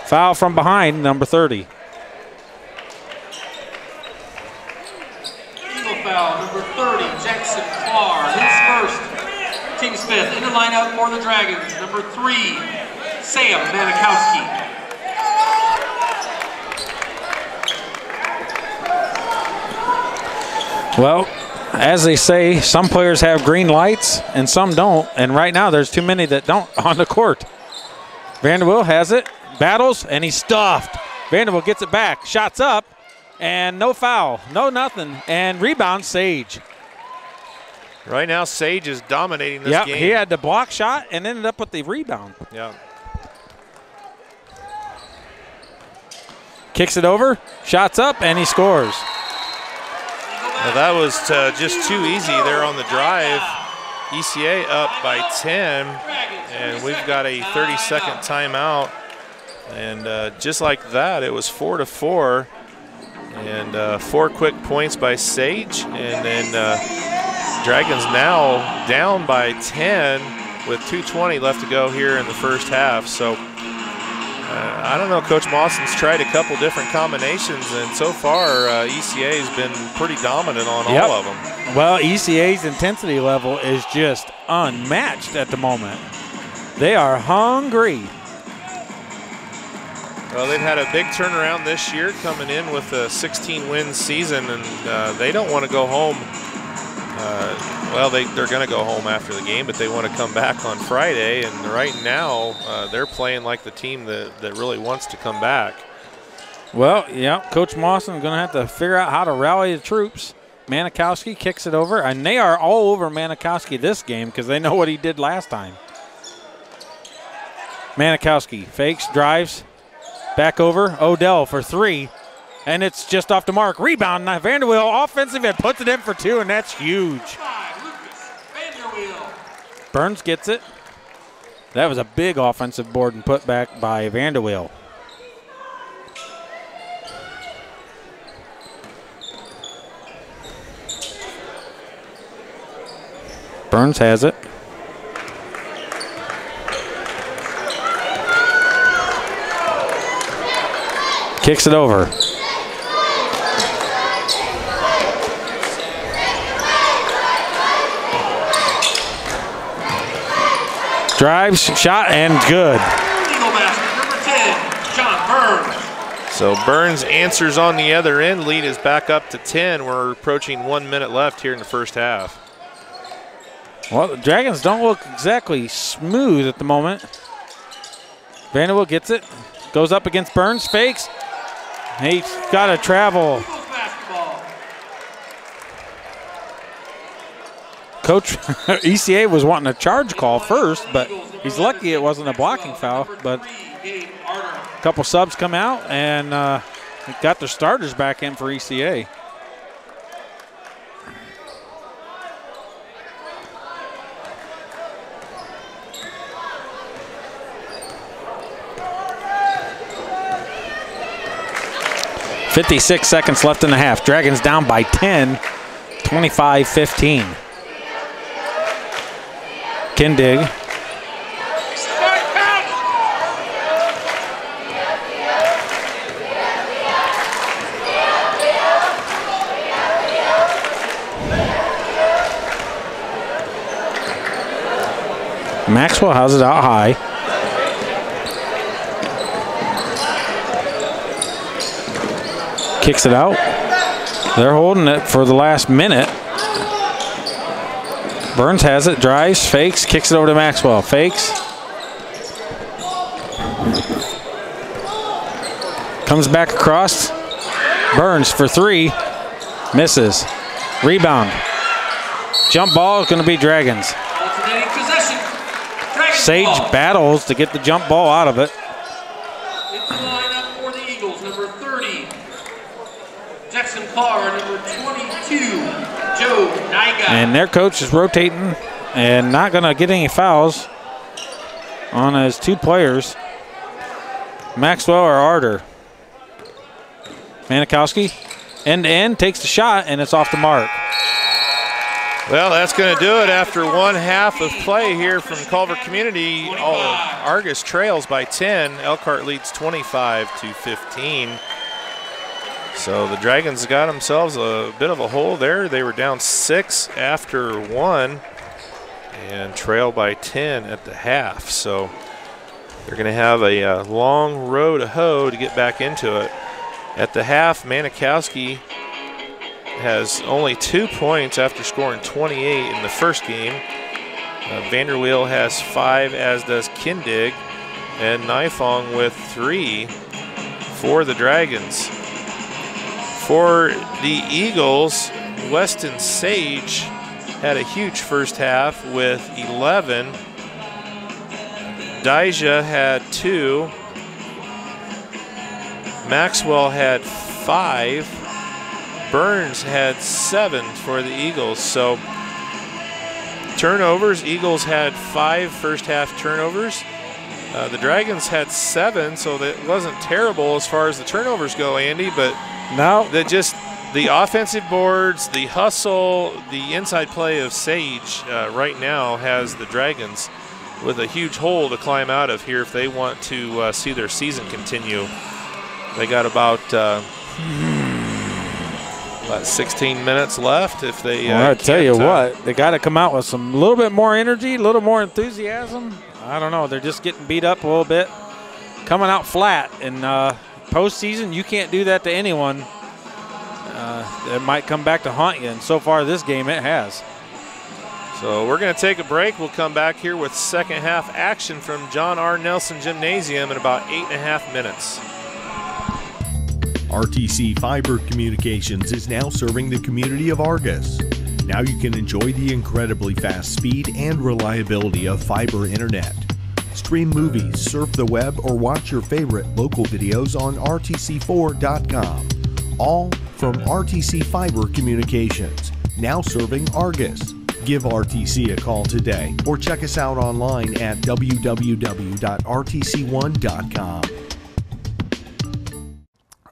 Foul from behind, number 30. Foul, number 30, Jackson Clark, his first, team's fifth. In the lineup for the Dragons, number 3, Sam Manikowski. Well, as they say, some players have green lights and some don't, and right now there's too many that don't on the court. Vanderbilt has it, battles, and he's stuffed. Vanderbilt gets it back, shots up, and no foul, no nothing, and rebound Sage. Right now, Sage is dominating this game. He had the block shot and ended up with the rebound. Yeah. Kicks it over, shots up, and he scores. Well, that was just too easy there on the drive. ECA up by 10, and we've got a 30-second timeout. And just like that, it was 4-4. And 4 quick points by Sage, and then Dragons now down by 10 with 2:20 left to go here in the first half. So I don't know, Coach Mawson's tried a couple different combinations, and so far ECA has been pretty dominant on all of them. Well, ECA's intensity level is just unmatched at the moment. They are hungry. Well, they've had a big turnaround this year, coming in with a 16-win season, and they don't want to go home. Well, they're going to go home after the game, but they want to come back on Friday, and right now they're playing like the team that really wants to come back. Well, yeah, Coach Mawson is going to have to figure out how to rally the troops. Manikowski kicks it over, and they are all over Manikowski this game because they know what he did last time. Manikowski fakes, drives. Back over, Odell for 3, and it's just off the mark. Rebound, Vanderwill offensive and puts it in for 2, and that's huge. Burns gets it. That was a big offensive board and put back by Vanderwill. Burns has it. Kicks it over. Drives, shot, and good. Number 10, John Burns. So Burns answers on the other end. Lead is back up to 10. We're approaching 1 minute left here in the first half. Well, the Dragons don't look exactly smooth at the moment. Vanderbilt gets it. Goes up against Burns, fakes. He's got to travel. Coach ECA was wanting a charge call first, but he's lucky it wasn't a blocking foul. But a couple subs come out and got their starters back in for ECA. .56 seconds left in the half. Dragons down by 10, 25-15. Kindig. Maxwell has it out high. Kicks it out. They're holding it for the last minute. Burns has it, drives, fakes, kicks it over to Maxwell. Fakes. Comes back across. Burns for three. Misses. Rebound. Jump ball is going to be Dragons. Sage battles to get the jump ball out of it. Into the lineup for the Eagles, number 30, Jackson Carr, number 22, Joe Nygaard. And their coach is rotating and not going to get any fouls on his two players, Maxwell or Arter. Manikowski, end-to-end, takes the shot, and it's off the mark. Well, that's going to do it after one half of play here from Culver Community. Argos trails by 10. Elkhart leads 25-15. So the Dragons got themselves a bit of a hole there. They were down 6 after 1 and trail by 10 at the half. So they're going to have a long row to hoe to get back into it. At the half, Manikowski has only 2 points after scoring 28 in the first game. Vanderweel has 5, as does Kindig, and Nifong with 3 for the Dragons. For the Eagles, Weston Sage had a huge first half with 11. Dijah had 2. Maxwell had 5. Burns had 7 for the Eagles. So turnovers, Eagles had 5 first half turnovers. The Dragons had 7, so that wasn't terrible as far as the turnovers go, Andy, but no, that just the offensive boards, the hustle, the inside play of Sage right now has the Dragons with a huge hole to climb out of here if they want to see their season continue. They got about 16 minutes left. If they, well, I tell you what, they got to come out with a little bit more energy, a little more enthusiasm. I don't know, they're just getting beat up a little bit, coming out flat. In postseason, you can't do that to anyone. It might come back to haunt you, and so far this game it has. So we're going to take a break. We'll come back here with second half action from John R. Nelson Gymnasium in about 8.5 minutes. RTC Fiber Communications is now serving the community of Argos. Now you can enjoy the incredibly fast speed and reliability of fiber internet. Stream movies, surf the web, or watch your favorite local videos on rtc4.com. All from RTC Fiber Communications, now serving Argos. Give RTC a call today or check us out online at www.rtc1.com.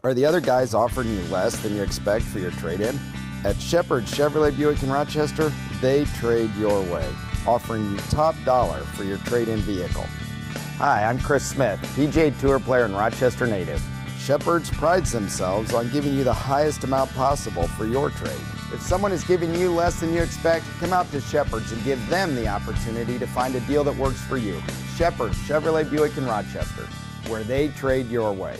Are the other guys offering you less than you expect for your trade-in? At Shepherd Chevrolet Buick in Rochester, they trade your way, offering you top dollar for your trade-in vehicle. Hi, I'm Chris Smith, PGA Tour player and Rochester native. Shepherd's prides themselves on giving you the highest amount possible for your trade. If someone is giving you less than you expect, come out to Shepherd's and give them the opportunity to find a deal that works for you. Shepherd's Chevrolet Buick in Rochester, where they trade your way.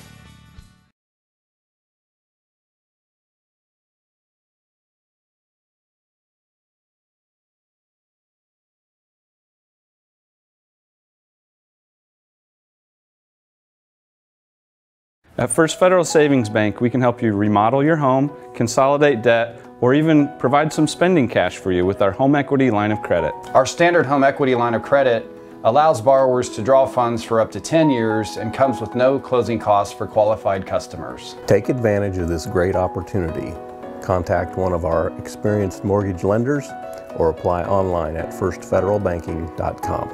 At First Federal Savings Bank, we can help you remodel your home, consolidate debt, or even provide some spending cash for you with our home equity line of credit. Our standard home equity line of credit allows borrowers to draw funds for up to 10 years and comes with no closing costs for qualified customers. Take advantage of this great opportunity. Contact one of our experienced mortgage lenders or apply online at firstfederalbanking.com.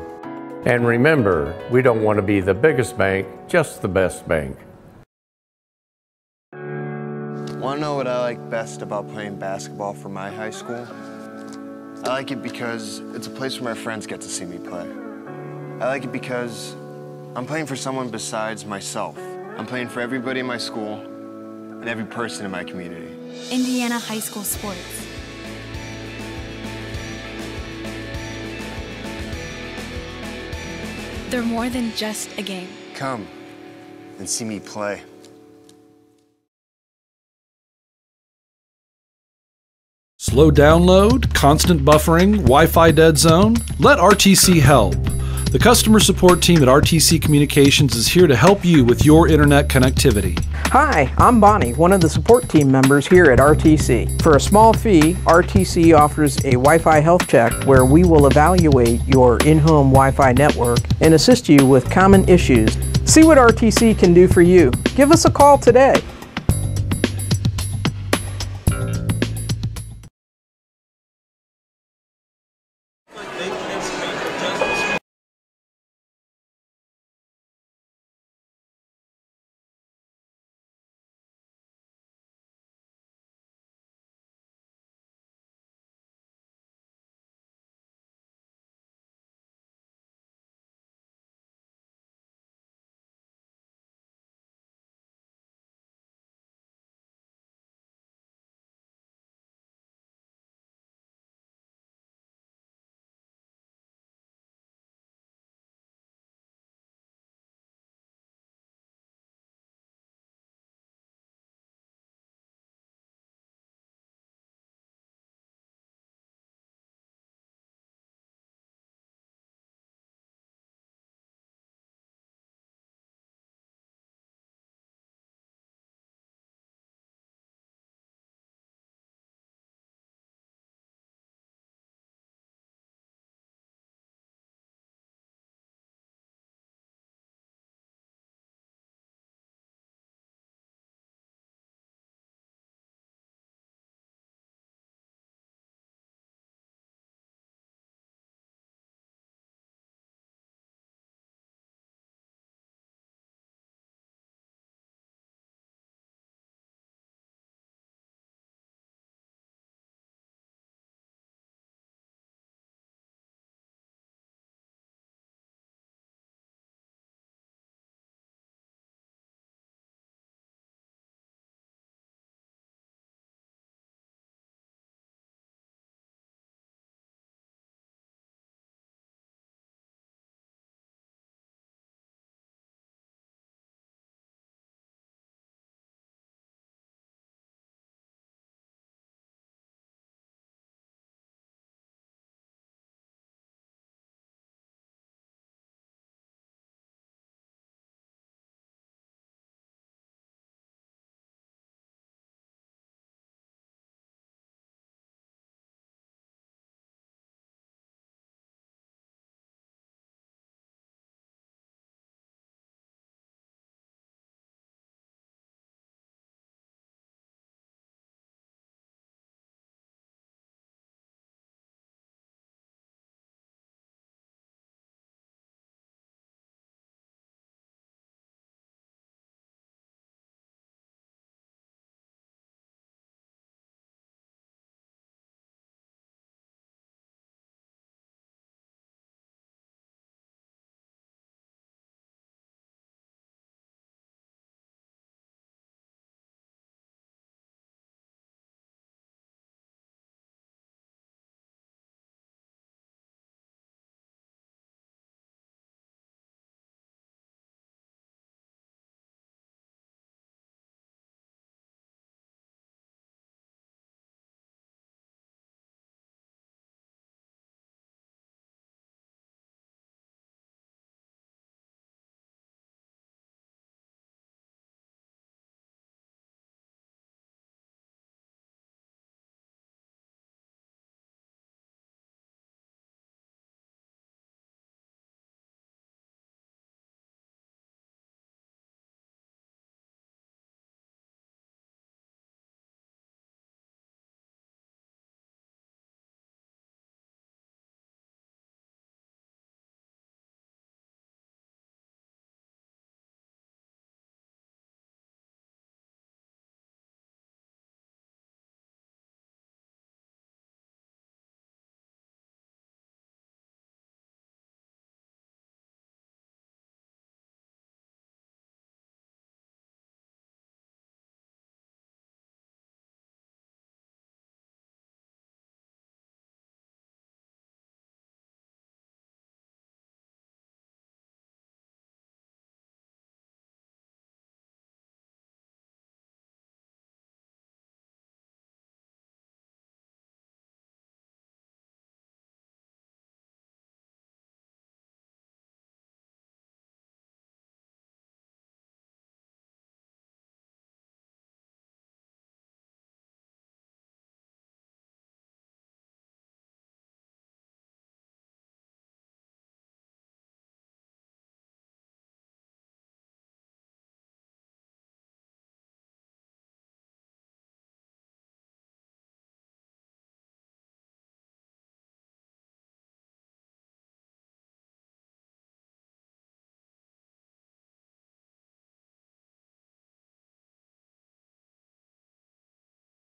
And remember, we don't want to be the biggest bank, just the best bank. Want to know what I like best about playing basketball for my high school? I like it because it's a place where my friends get to see me play. I like it because I'm playing for someone besides myself. I'm playing for everybody in my school and every person in my community. Indiana High School Sports. They're more than just a game. Come and see me play. Slow download, constant buffering, Wi-Fi dead zone? Let RTC help. The customer support team at RTC Communications is here to help you with your internet connectivity. Hi, I'm Bonnie, one of the support team members here at RTC. For a small fee, RTC offers a Wi-Fi health check where we will evaluate your in-home Wi-Fi network and assist you with common issues. See what RTC can do for you. Give us a call today.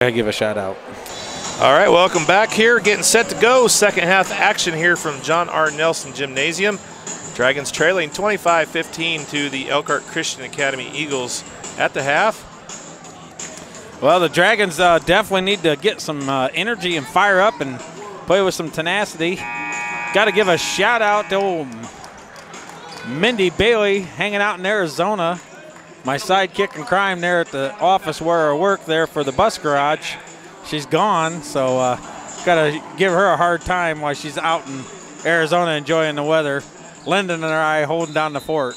I give a shout out. All right, welcome back here. Getting set to go. Second half action here from John R. Nelson Gymnasium. Dragons trailing 25-15 to the Elkhart Christian Academy Eagles at the half. Well, the Dragons definitely need to get some energy and fire up and play with some tenacity. Got to give a shout out to old Mindy Bailey hanging out in Arizona. My sidekick in crime there at the office where I work there for the bus garage. She's gone, so got to give her a hard time while she's out in Arizona enjoying the weather. Lyndon and I holding down the fort.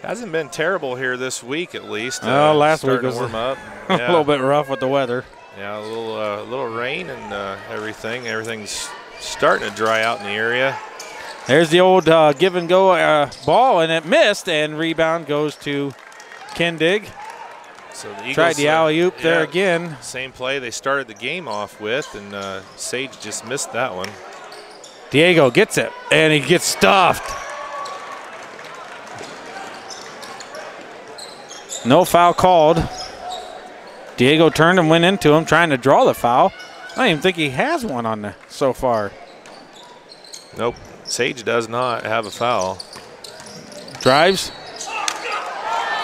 Hasn't been terrible here this week, at least. Last week was warm up. a little bit rough with the weather. Yeah, a little rain and everything. Everything's starting to dry out in the area. There's the old give and go ball, and it missed, and rebound goes to Kindig. So the Eagles tried the alley-oop there again. Same play they started the game off with, and Sage just missed that one. Diego gets it, and he gets stuffed. No foul called. Diego turned and went into him, trying to draw the foul. I don't even think he has one on the so far. Nope, Sage does not have a foul. Drives.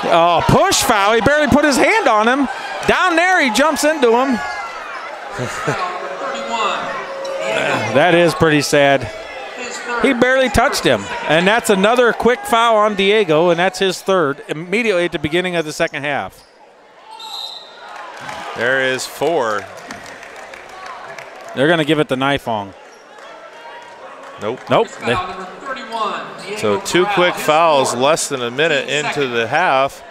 Oh, push foul. He barely put his hand on him. Down there, he jumps into him. That is pretty sad. He barely touched him. And that's another quick foul on Diego, and that's his third immediately at the beginning of the second half. There is 4. They're going to give it the knife on. Nope. Nope. So 2 quick fouls less than a minute into the half.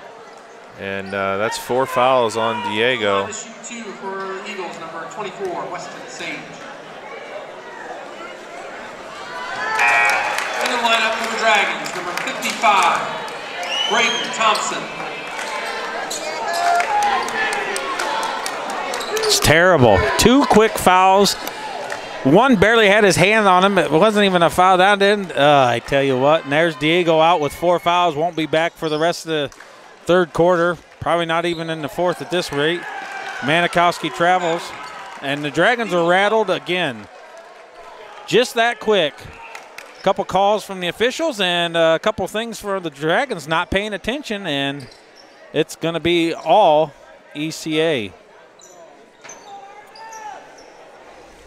And that's 4 fouls on Diego. To shoot 2 for Eagles, number 24, Weston Sage. In the lineup for the Dragons, number 55, Braden Thompson. It's terrible. 2 quick fouls. One barely had his hand on him. It wasn't even a foul. That didn't. I tell you what. And there's Diego out with 4 fouls. Won't be back for the rest of the third quarter. Probably not even in the fourth at this rate. Manikowski travels. And the Dragons are rattled again. Just that quick. A couple calls from the officials and a couple things for the Dragons not paying attention. And it's going to be all ECA.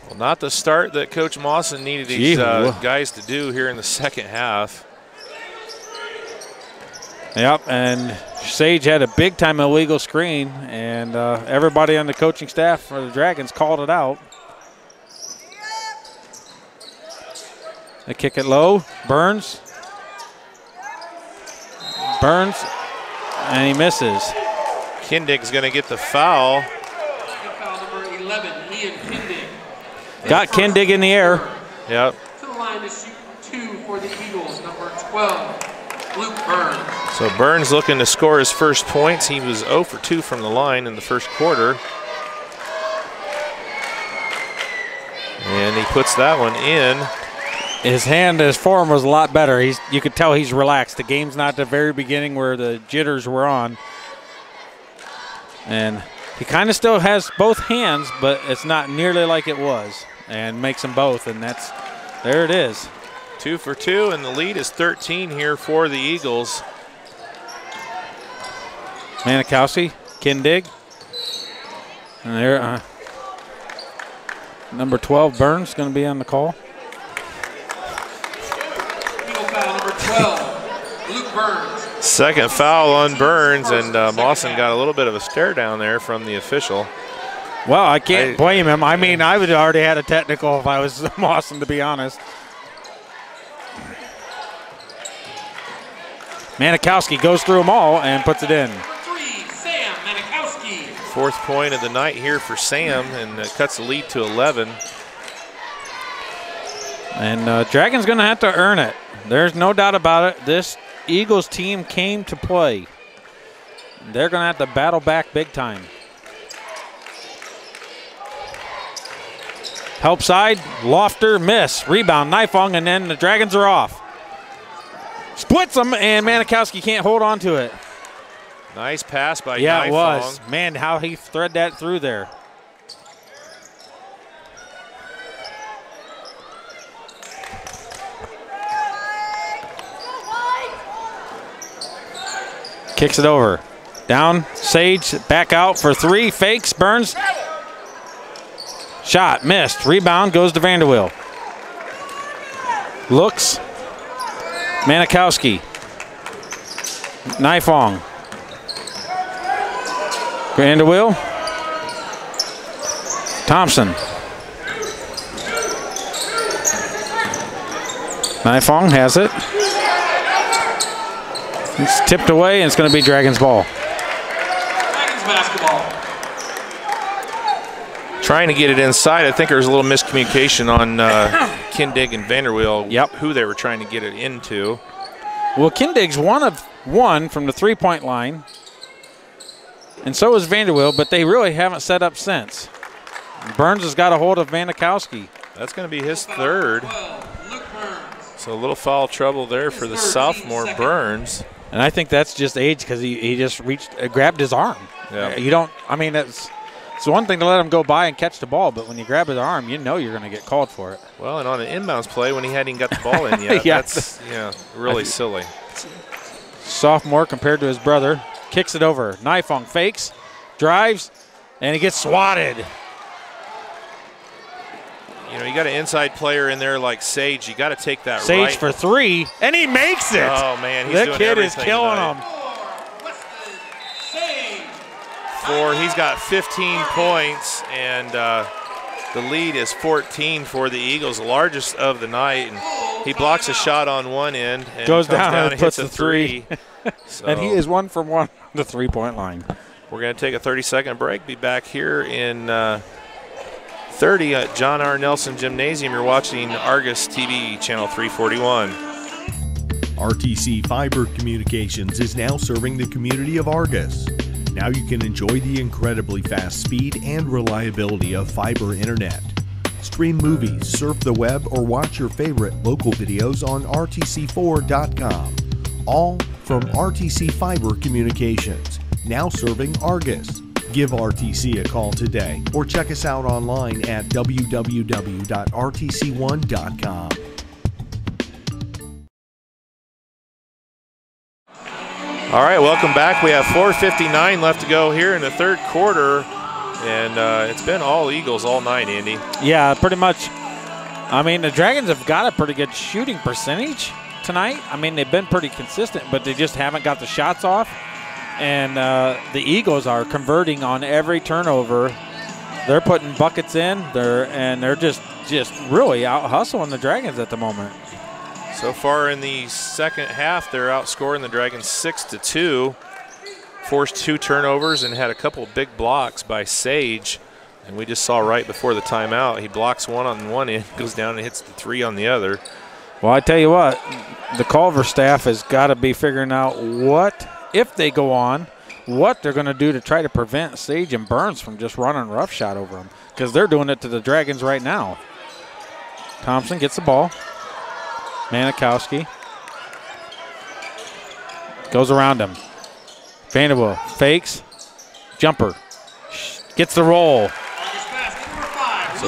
Well, not the start that Coach Mawson needed these guys to do here in the second half. Yep, and Sage had a big-time illegal screen, and everybody on the coaching staff for the Dragons called it out. They kick it low. Burns, and he misses. Kindig's going to get the foul. Foul number 11, Ian Kindig. Got Kindig in the air. Yep. To the line to shoot 2 for the Eagles, number 12, Luke Burns. So Burns looking to score his first points. He was 0 for 2 from the line in the first quarter. And he puts that one in. His form was a lot better. You could tell he's relaxed. The game's not at the very beginning where the jitters were on. And he kind of still has both hands, but it's not nearly like it was. And makes them both, and there it is. 2 for 2, and the lead is 13 here for the Eagles. Manikowski, Kindig. And there, number 12, Burns, going to be on the call. Eagle foul number 12, Luke Burns. Second foul on Burns, and Mawson got a little bit of a stare down there from the official. Well, I can't blame him. I mean, I would have already had a technical if I was Mawson, to be honest. Manikowski goes through them all and puts it in. Number 3, Sam Manikowski. 4th point of the night here for Sam, and cuts the lead to 11. And Dragon's going to have to earn it. There's no doubt about it. This Eagles team came to play. They're going to have to battle back big time. Help side, Lofter, miss. Rebound, Nifong, and then the Dragons are off. Splits them, and Manikowski can't hold on to it. Nice pass by Yeah, Nifong. it was. Man, how he thread that through there. Kicks it over. Down, Sage, back out for 3, fakes, Burns. Shot, missed. Rebound goes to Vanderwill. Looks. Manikowski. Nifong. Vanderwill. Thompson. Nifong has it. It's tipped away, and it's going to be Dragons ball. Dragons basketball. Trying to get it inside. I think there was a little miscommunication on Kindig and Vanderwill. Yep. Who they were trying to get it into. Well, Kindig's 1 of 1 from the three-point line, and so is Vanderwill, but they really haven't set up since. Burns has got a hold of Manikowski. That's going to be his 3rd. So a little foul trouble there for the sophomore Burns. And I think that's just age because he just grabbed his arm. Yeah. You don't, I mean, it's one thing to let him go by and catch the ball, but when you grab his arm, you know you're going to get called for it. Well, and on an inbounds play when he hadn't even got the ball in yet, Yeah. that's really silly. Sophomore compared to his brother. Kicks it over. Nifong fakes, drives, and he gets swatted. You know, you got an inside player in there like Sage. You got to take that Sage right. for 3, and he makes it. Oh, man, he's that doing kid is everything killing tonight. him. He's got 15 points, and the lead is 14 for the Eagles, the largest of the night. And he blocks a shot on one end and goes comes down and and puts hits a the 3. So And he is 1 from 1 on the three-point line. we're going to take a 30-second break. Be back here in 30 at John R. Nelson Gymnasium. You're watching Argos TV, channel 341. RTC Fiber Communications is now serving the community of Argos. Now you can enjoy the incredibly fast speed and reliability of fiber internet. Stream movies, surf the web, or watch your favorite local videos on rtc4.com. All from RTC Fiber Communications, now serving Argos. Give RTC a call today or check us out online at www.rtc1.com. All right, welcome back. We have 4:59 left to go here in the 3rd quarter, and it's been all Eagles all night, Andy. Yeah, pretty much. I mean, the Dragons have got a pretty good shooting percentage tonight. I mean, they've been pretty consistent, but they just haven't got the shots off. And the Eagles are converting on every turnover. They're putting buckets in. They're just really out hustling the Dragons at the moment. So far in the second half, they're outscoring the Dragons 6-2. Forced 2 turnovers and had a couple of big blocks by Sage. And we just saw right before the timeout, he blocks one on one end, goes down and hits the 3 on the other. Well, I tell you what, the Culver staff has got to be figuring out what, if they go on, what they're going to do to try to prevent Sage and Burns from just running roughshod over them, because they're doing it to the Dragons right now. Thompson gets the ball. Manikowski goes around him. Vanderbilt fakes, jumper, gets the roll. So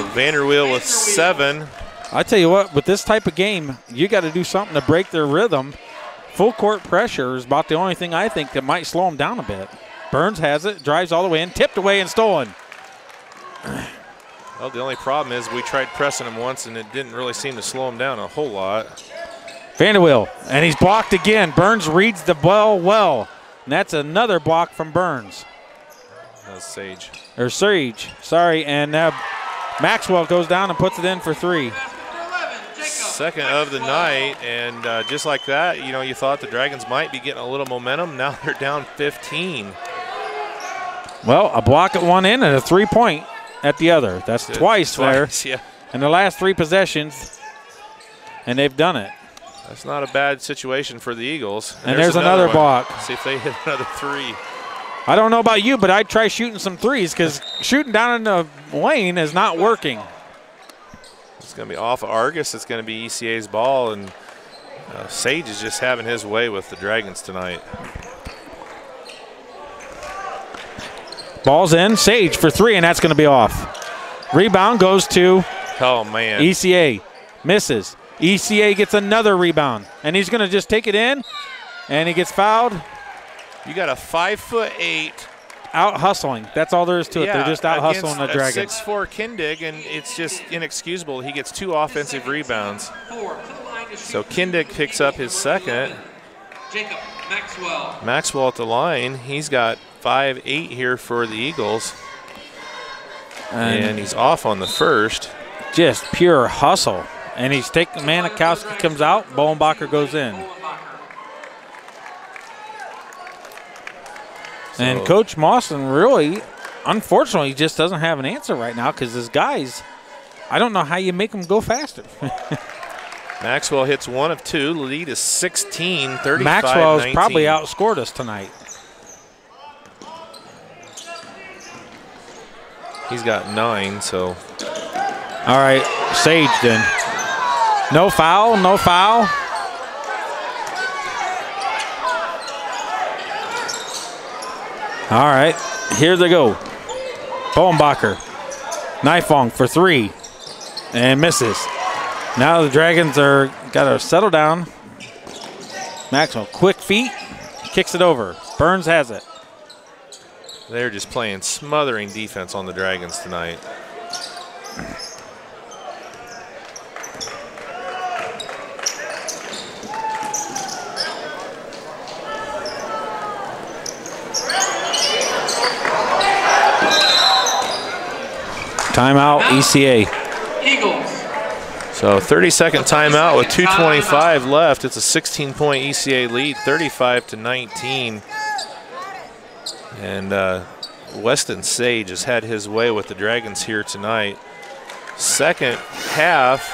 Vanderwill with 7. I tell you what, with this type of game, you got to do something to break their rhythm. Full court pressure is about the only thing I think that might slow them down a bit. Burns has it, drives all the way in, tipped away and stolen. Well, the only problem is we tried pressing him once and it didn't really seem to slow him down a whole lot. Vanderwill, and he's blocked again. Burns reads the ball well, and that's another block from Burns. That's Sage. Or Sage, sorry, and Maxwell goes down and puts it in for 3. Second of the night, and just like that, you know, you thought the Dragons might be getting a little momentum. Now they're down 15. Well, a block at one end and a 3-point at the other. That's twice there. Yeah. In the last 3 possessions, and they've done it. That's not a bad situation for the Eagles. And there's another block. See if they hit another 3. I don't know about you, but I'd try shooting some threes because shooting down in the lane is not working. It's going to be off of Argos. It's going to be ECA's ball, and Sage is just having his way with the Dragons tonight. Ball's in. Sage for 3, and that's going to be off. Rebound goes to ECA. Misses. ECA gets another rebound, and he's going to just take it in, and he gets fouled. You got a 5'8" out hustling. That's all there is to it. They're just out hustling the Dragons. 6'4" Kindig, and it's just inexcusable. He gets 2 offensive rebounds. So Kindig picks up his second. Jacob Maxwell. Maxwell at the line. He's got 5'8" here for the Eagles. And he's off on the first. Just pure hustle. And he's taking, Manikowski comes out, Bolenbacher goes in. And Coach Mawson really, unfortunately, just doesn't have an answer right now because his guys, I don't know how you make them go faster. Maxwell hits 1 of 2. The lead is 16, 35-19. Maxwell's probably outscored us tonight. He's got 9, so. All right, Sage then. No foul, no foul. All right, here they go. Bolenbacher, Nifong for 3, and misses. Now the Dragons are got to settle down. Maxwell, quick feet, kicks it over. Burns has it. They're just playing smothering defense on the Dragons tonight. Timeout, ECA. Eagles. So 30-second timeout with 2:25 left. It's a 16-point ECA lead, 35-19. And Weston Sage has had his way with the Dragons here tonight. Second half,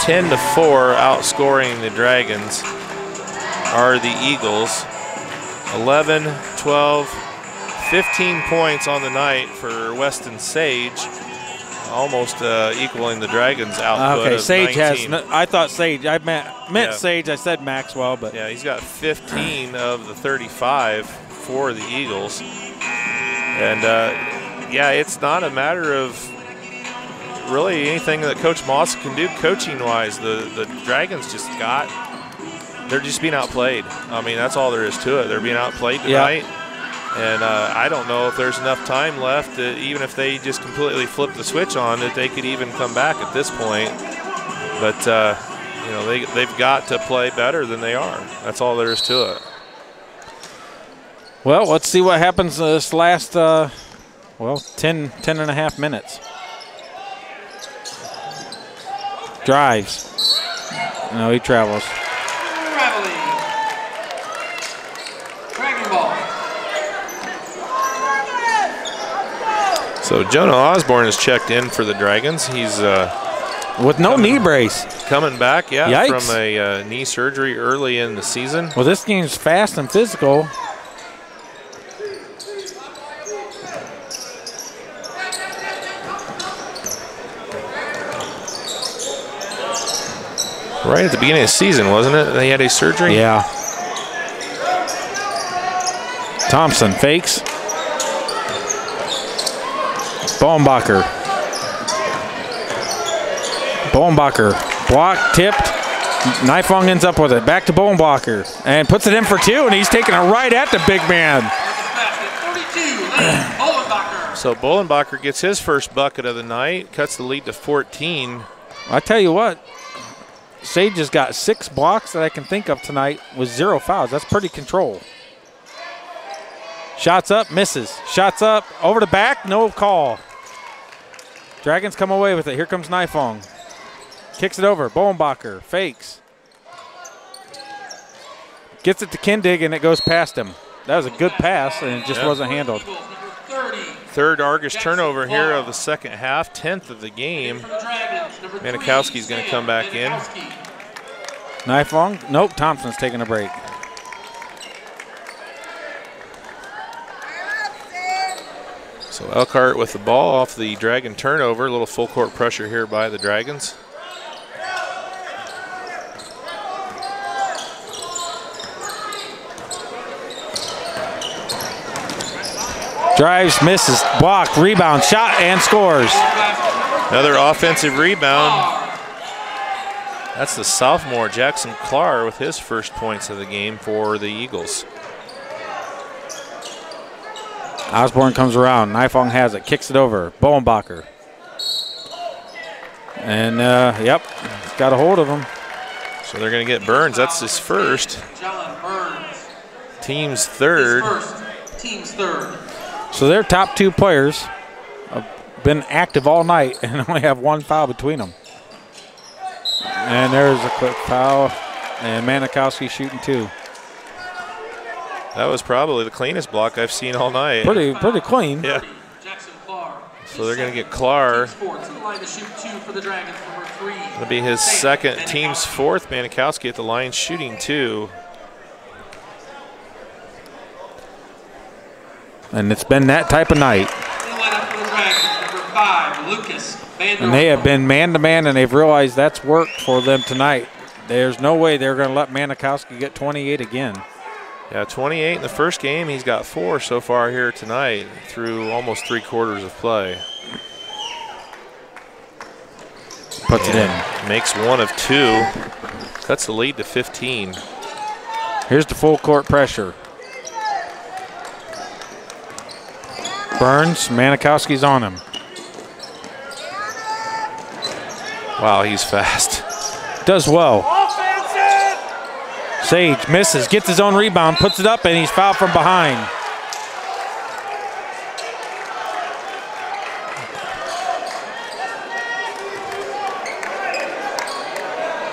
10-4 outscoring the Dragons are the Eagles. 11, 12, 15 points on the night for Weston Sage, almost equaling the Dragons' output. Okay, Sage 19. has. I thought Sage. I meant Sage. I said Maxwell, but yeah, he's got 15 of the 35 for the Eagles, and yeah, it's not a matter of really anything that Coach Moss can do coaching-wise. The Dragons just they're just being outplayed. I mean, that's all there is to it. They're being outplayed tonight. Yeah. And I don't know if there's enough time left that even if they just completely flip the switch on, that they could even come back at this point. But, you know, they've got to play better than they are. That's all there is to it. Well, let's see what happens this last, 10 and a half minutes. Drives. No, he travels. Dragon ball. So Jonah Osborne has checked in for the Dragons. He's with no knee brace. Coming back, Yikes. From a knee surgery early in the season. Well, this game's fast and physical. Right at the beginning of the season, wasn't it? They had a surgery? Yeah. Thompson fakes. Bolenbacher. Block, tipped. Nifong ends up with it. Back to Bolenbacher. And puts it in for 2, and he's taking it right at the big man. So Bolenbacher gets his first bucket of the night, cuts the lead to 14. I tell you what, Sage has got 6 blocks that I can think of tonight with 0 fouls. That's pretty control. Shots up, misses. Shots up, over the back, no call. Dragons come away with it. Here comes Nifong. Kicks it over. Bolenbacher fakes. Gets it to Kindig, and it goes past him. That was a good pass, and it just wasn't handled. Third Argos turnover here of the second half, 10th of the game. Manikowski's going to come back in. Nifong? Nope, Thompson's taking a break. So Elkhart with the ball off the Dragon turnover. A little full court pressure here by the Dragons. Drives, misses, blocked, rebound, shot, and scores. Another offensive rebound. That's the sophomore, Jackson Clark, with his first points of the game for the Eagles. Osborne comes around. Nifong has it, kicks it over. Bowenbacher. And, yep, got a hold of him. So they're going to get Burns. That's his first. Team's third. Team's third. So their top two players have been active all night and only have one foul between them. And there's a quick foul, and Manikowski shooting two. That was probably the cleanest block I've seen all night. Pretty clean. Yeah. So they're going to get Clark. It'll be his second, team's fourth. Manikowski at the line shooting two. And it's been that type of night. And they have been man-to-man, and they've realized that's worked for them tonight. There's no way they're going to let Manikowski get 28 again. Yeah, 28 in the first game. He's got 4 so far here tonight through almost 3 quarters of play. Puts it in. Makes 1 of 2. Cuts the lead to 15. Here's the full court pressure. Burns, Manikowski's on him. Wow, he's fast. Does well. Sage misses, gets his own rebound, puts it up, and he's fouled from behind.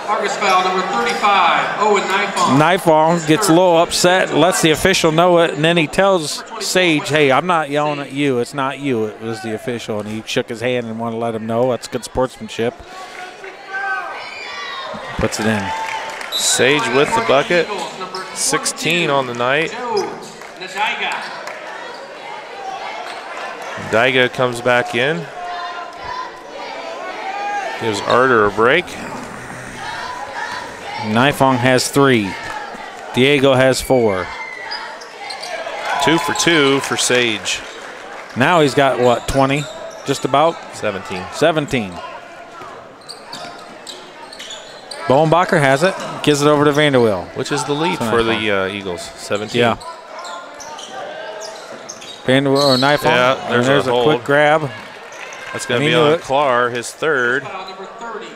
Argos foul number 35, Owen Nifong. Nifong gets a little upset, lets the official know it, and then he tells Sage, hey, I'm not yelling at you. It's not you. It was the official, and he shook his hand and wanted to let him know. That's good sportsmanship. Puts it in. Sage with the bucket. 16 on the night. Daiga comes back in. Gives Arter a break. Nifong has 3. Diego has 4. 2 for 2 for Sage. Now he's got, what, 20? Just about? 17. 17. Bowenbacher has it, gives it over to Vanderweel. Which is the lead for the Eagles, 17. Yeah. Vanderweel or Nifong. Yeah, there's a quick grab. That's going to be on Clark, his third. Number 30,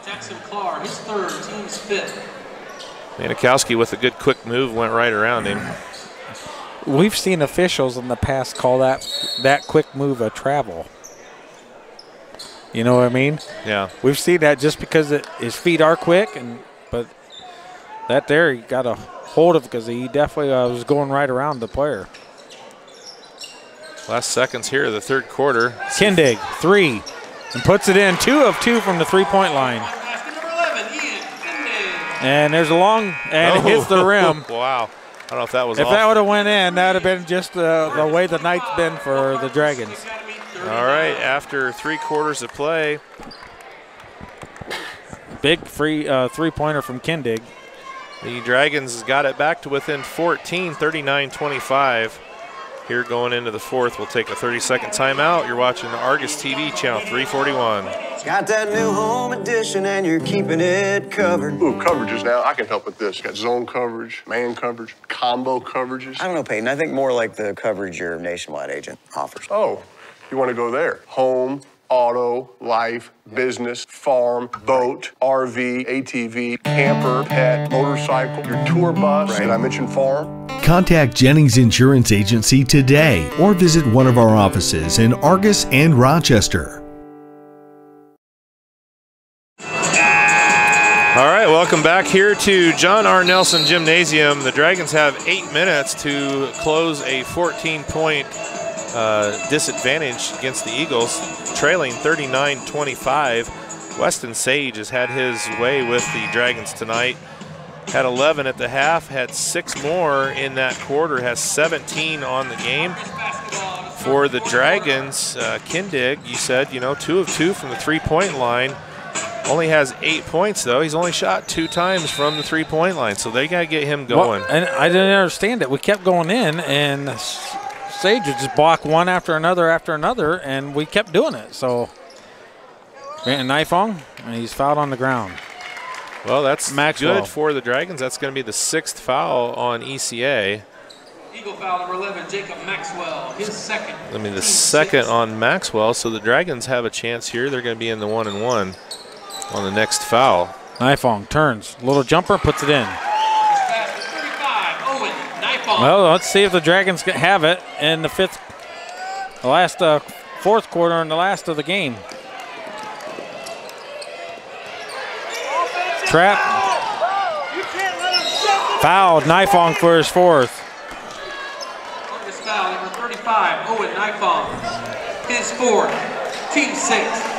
Jackson Clark, his third, team's fifth. Manikowski with a good quick move went right around him. We've seen officials in the past call that quick move a travel. You know what I mean? Yeah. We've seen that just because his feet are quick, but that there he got a hold of because he definitely was going right around the player. Last seconds here of the third quarter. Kindig, 3, and puts it in. 2 of 2 from the three-point line. And there's a long, and it hits the rim. Wow. I don't know if that was If that would have went in, that would have been just the way the night's been for the Dragons. All right, after 3 quarters of play. Big free three-pointer from Kindig. The Dragons got it back to within 14, 39-25. Here going into the fourth, we'll take a 30-second timeout. You're watching Argus TV, channel 341. Got that new home edition and you're keeping it covered. Ooh, coverages now. I can help with this. Got zone coverage, man coverage, combo coverages. I don't know, Peyton. I think more like the coverage your Nationwide agent offers. Oh, you want to go there? Home, auto, life, business, farm, boat, RV, ATV, camper, pet, motorcycle, your tour bus. Right. Did I mention farm? Contact Jennings Insurance Agency today or visit one of our offices in Argus and Rochester. All right, welcome back here to John R. Nelson Gymnasium. The Dragons have 8 minutes to close a 14-point disadvantage against the Eagles, trailing 39-25. Weston Sage has had his way with the Dragons tonight. Had 11 at the half, had 6 more in that quarter, has 17 on the game. For the Dragons, Kindig, you said, 2 of 2 from the three-point line. Only has 8 points, though. He's only shot 2 times from the three-point line, so they got to get him going. Well, and I didn't understand it. We kept going in, and Sage would just block one after another, and we kept doing it. So, Nifong, and he's fouled on the ground. Well, that's Maxwell. good for the Dragons. That's going to be the 6th foul on ECA. Eagle foul number 11, Jacob Maxwell, his second. I mean, the second on Maxwell, so the Dragons have a chance here. They're going to be in the 1-and-1 on the next foul. Nifong turns, little jumper, puts it in. Well, let's see if the Dragons can have it in the fourth quarter and the last of the game. Trap. Fouled, Nifong for his 4th. August foul number 35, Owen Nifong, his 4th, team 6th.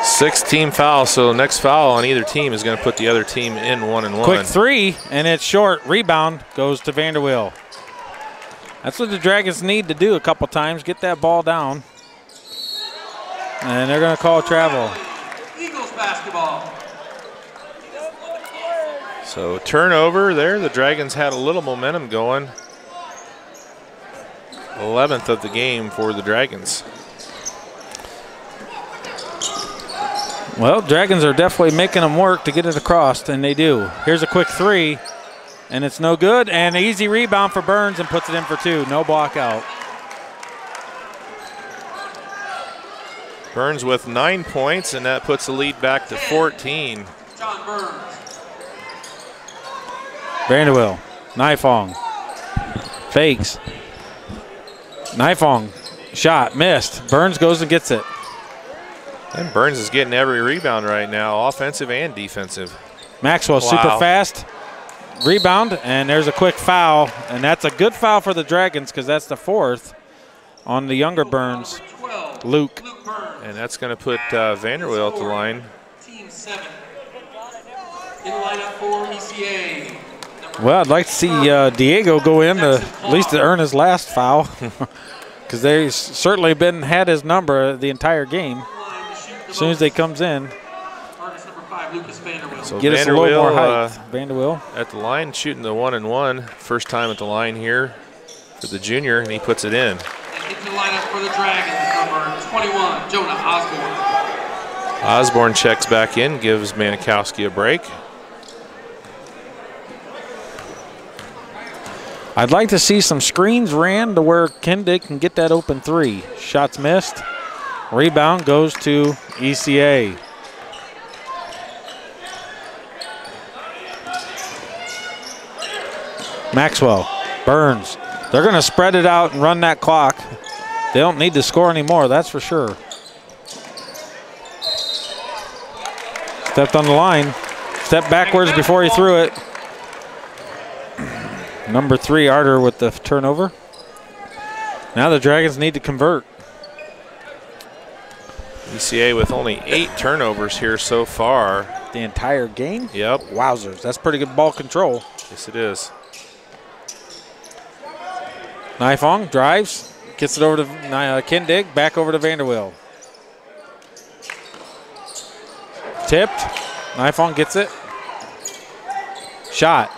6th team foul, so next foul on either team is going to put the other team in 1-and-1. Quick 3, and it's short. Rebound goes to Vanderweel. That's what the Dragons need to do a couple times, get that ball down. And they're going to call travel. Eagles basketball. So turnover there. The Dragons had a little momentum going. 11th of the game for the Dragons. Well, Dragons are definitely making them work to get it across, and they do. Here's a quick 3, and it's no good. And an easy rebound for Burns and puts it in for 2. No block out. Burns with 9 points, and that puts the lead back to 14. John Burns. Vanderweel, Nifong, fakes. Nifong, shot, missed. Burns goes and gets it. And Burns is getting every rebound right now, offensive and defensive. Maxwell super fast. Rebound, and there's a quick foul. And that's a good foul for the Dragons because that's the 4th on the younger Burns, Luke. And that's going to put Vanderweel at the line. Team 7. In lineup for ECA. Well, I'd like to see Diego go in at least to earn his last foul because they've certainly had his number the entire game. As soon as they comes in, so get us a little more height. Vanderweel at the line, shooting the 1-and-1. First time at the line here for the junior, and he puts it in. And into the lineup for the Dragons, number 21, Jonah Osborne. Osborne checks back in, gives Manikowski a break. I'd like to see some screens ran to where Kindig can get that open 3. Shots missed. Rebound goes to ECA. Maxwell, Burns. They're going to spread it out and run that clock. They don't need to score anymore, that's for sure. Stepped on the line. Stepped backwards before he threw it. Number 3, Arter with the turnover. Now the Dragons need to convert. ECA with only 8 turnovers here so far. The entire game? Yep. Wowzers, that's pretty good ball control. Yes, it is. Nifong drives, gets it over to Kindig, back over to Vanderweel. Tipped, Nifong gets it. Shot,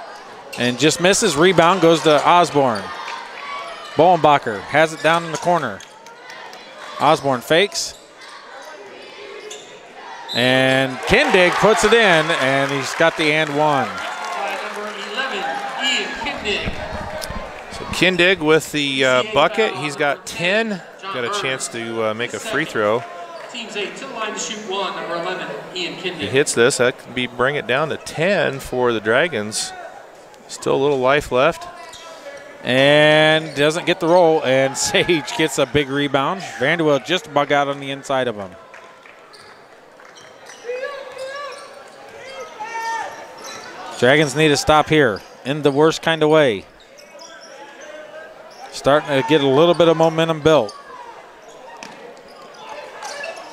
and just misses. Rebound goes to Osborne. Bowenbacher has it down in the corner. Osborne fakes. And Kindig puts it in, and he's got the and 1. Number 11, Ian Kindig. So Kindig with the bucket. He's got 10. Got a chance to make a free throw. Teams 8 to the line to shoot 1. Number 11, Ian Kindig. He hits this. That could bring it down to 10 for the Dragons. Still a little life left. And doesn't get the roll, and Sage gets a big rebound. Vanderweel just about got on the inside of him. Dragons need to stop here in the worst kind of way. Starting to get a little bit of momentum built.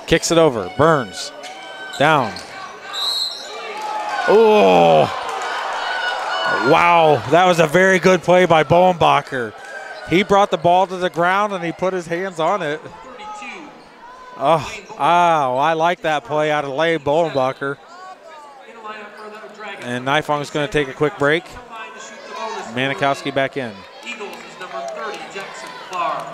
Kicks it over. Burns. Down. Oh. Wow. That was a very good play by Bowenbacher. He brought the ball to the ground and he put his hands on it. Oh, I like that play out of Lane Bowenbacher. And Nifong is going to take a quick break. Manikowski back in. Eagles is number 30, Jackson Clark.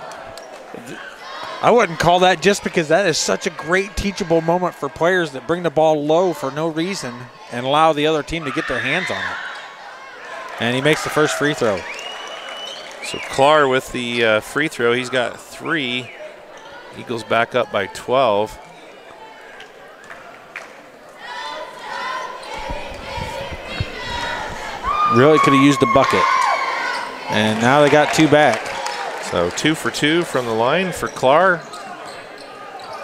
I wouldn't call that just because that is such a great teachable moment for players that bring the ball low for no reason and allow the other team to get their hands on it. And he makes the first free throw. So Clark with the free throw. He's got 3. Eagles back up by 12. Really could have used a bucket. And now they got 2 back. So 2 for 2 from the line for Clark.